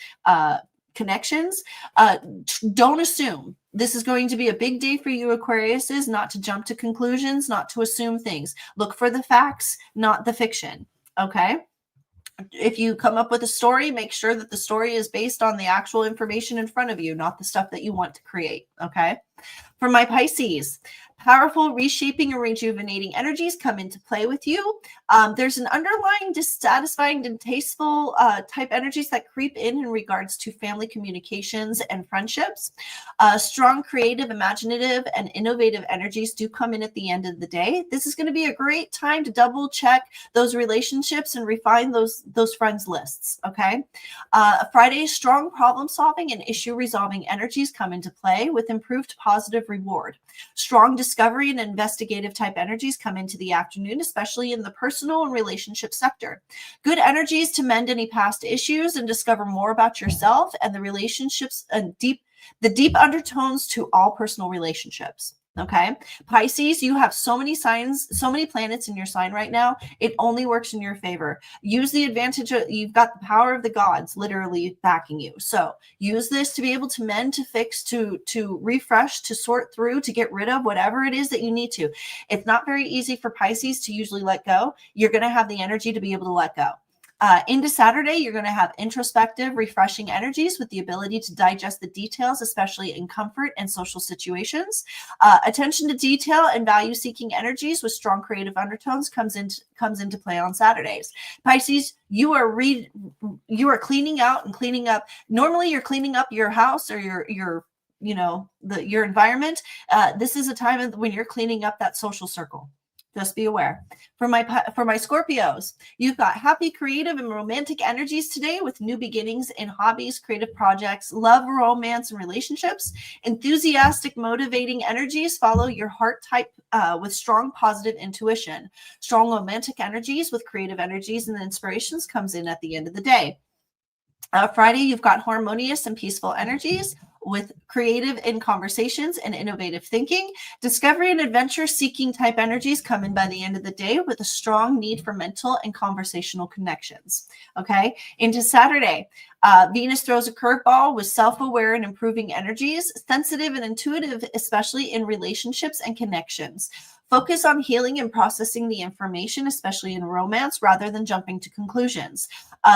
connections. Don't assume. This is going to be a big day for you, Aquariuses, not to jump to conclusions, not to assume things. Look for the facts, not the fiction. Okay? If you come up with a story, make sure that the story is based on the actual information in front of you, not the stuff that you want to create. Okay? For my Pisces, powerful reshaping and rejuvenating energies come into play with you. There's an underlying dissatisfying, distasteful type energies that creep in regards to family communications and friendships. Strong, creative, imaginative, and innovative energies do come in at the end of the day. This is going to be a great time to double check those relationships and refine those friends lists. Okay. Friday, strong problem solving and issue resolving energies come into play with improved positive reward. Strong discovery and investigative type energies come into the afternoon, especially in the personal and relationship sector. Good energies to mend any past issues and discover more about yourself and the relationships and the deep undertones to all personal relationships. Okay. Pisces, you have so many signs, so many planets in your sign right now. It only works in your favor. Use the advantage of, you've got the power of the gods literally backing you. So use this to be able to mend, to fix, to refresh, to sort through, to get rid of whatever it is that you need to. It's not very easy for Pisces to usually let go. You're going to have the energy to be able to let go. Into Saturday, you're going to have introspective, refreshing energies with the ability to digest the details, especially in comfort and social situations. Attention to detail and value-seeking energies with strong creative undertones comes into play on Saturdays. Pisces, you are cleaning out and cleaning up. Normally, you're cleaning up your house or your environment. This is a time when you're cleaning up that social circle. Just be aware. For my Scorpios, you've got happy, creative, and romantic energies today with new beginnings in hobbies, creative projects, love, romance, and relationships. Enthusiastic, motivating energies follow your heart type with strong, positive intuition. Strong romantic energies with creative energies and inspirations comes in at the end of the day. Friday, you've got harmonious and peaceful energies with creative in conversations and innovative thinking. Discovery and adventure seeking type energies come in by the end of the day with a strong need for mental and conversational connections. Okay. Into Saturday, Venus throws a curveball with self-aware and improving energies, sensitive and intuitive, especially in relationships and connections. Focus on healing and processing the information, especially in romance, rather than jumping to conclusions.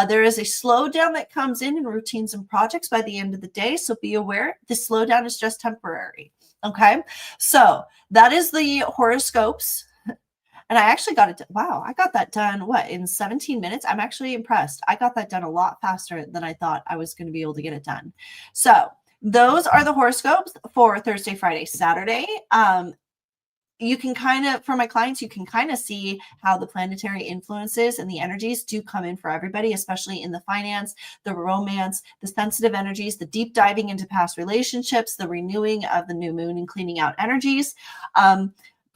There is a slowdown that comes in routines and projects by the end of the day, so be aware this slowdown is just temporary. Okay, so that is the horoscopes. And I actually got it. Wow, I got that done, in 17 minutes? I'm actually impressed. I got that done a lot faster than I thought I was going to be able to get it done. So those are the horoscopes for Thursday, Friday, Saturday. You can for my clients, you can kind of see how the planetary influences and the energies do come in for everybody, especially in the finance, the romance, the sensitive energies, the deep diving into past relationships, the renewing of the new moon and cleaning out energies.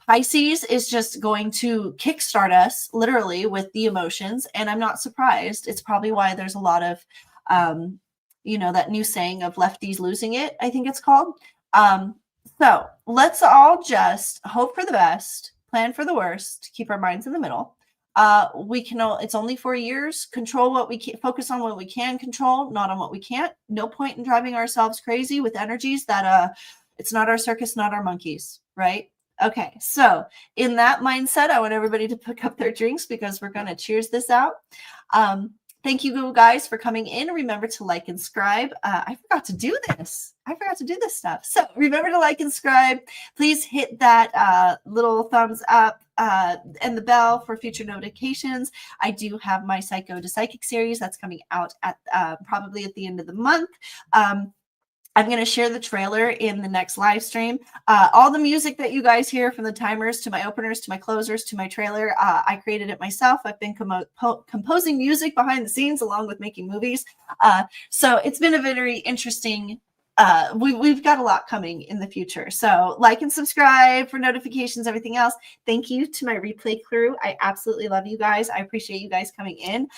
Pisces is just going to kickstart us literally with the emotions. And I'm not surprised. It's probably why there's a lot of, that new saying of lefties losing it, I think it's called. So let's all just hope for the best, plan for the worst, keep our minds in the middle. It's only 4 years, control what we can, focus on what we can control, not on what we can't. No point in driving ourselves crazy with energies that it's not our circus, not our monkeys, right? Okay, so in that mindset, I want everybody to pick up their drinks because we're going to cheers this out. Thank you guys for coming in. Remember to like and subscribe. I forgot to do this. Stuff. So remember to like and subscribe. Please hit that little thumbs up and the bell for future notifications. I do have my Psycho to Psychic series that's coming out at probably at the end of the month. I'm going to share the trailer in the next live stream. All the music that you guys hear, from the timers to my openers to my closers to my trailer, I created it myself. I've been composing music behind the scenes along with making movies. So it's been a very interesting. We've got a lot coming in the future. So like and subscribe for notifications, everything else. Thank you to my replay crew. I absolutely love you guys. I appreciate you guys coming in.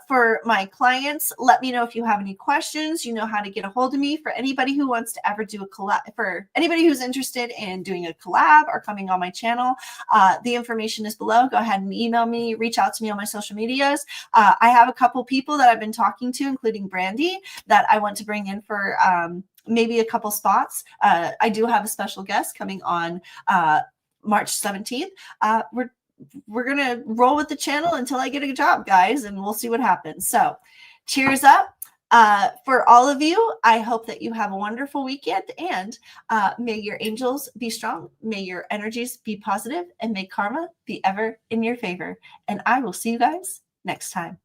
For my clients, let me know if you have any questions. You know how to get a hold of me. For anybody who wants to ever do a collab, for anybody who's interested in doing a collab or coming on my channel, the information is below. Go ahead and email me, reach out to me on my social medias. I have a couple people that I've been talking to, including Brandy, that I want to bring in for maybe a couple spots. I do have a special guest coming on March 17th. We're going to roll with the channel until I get a job, guys, and we'll see what happens. So cheers up. For all of you, I hope that you have a wonderful weekend, and may your angels be strong, may your energies be positive, and may karma be ever in your favor. And I will see you guys next time.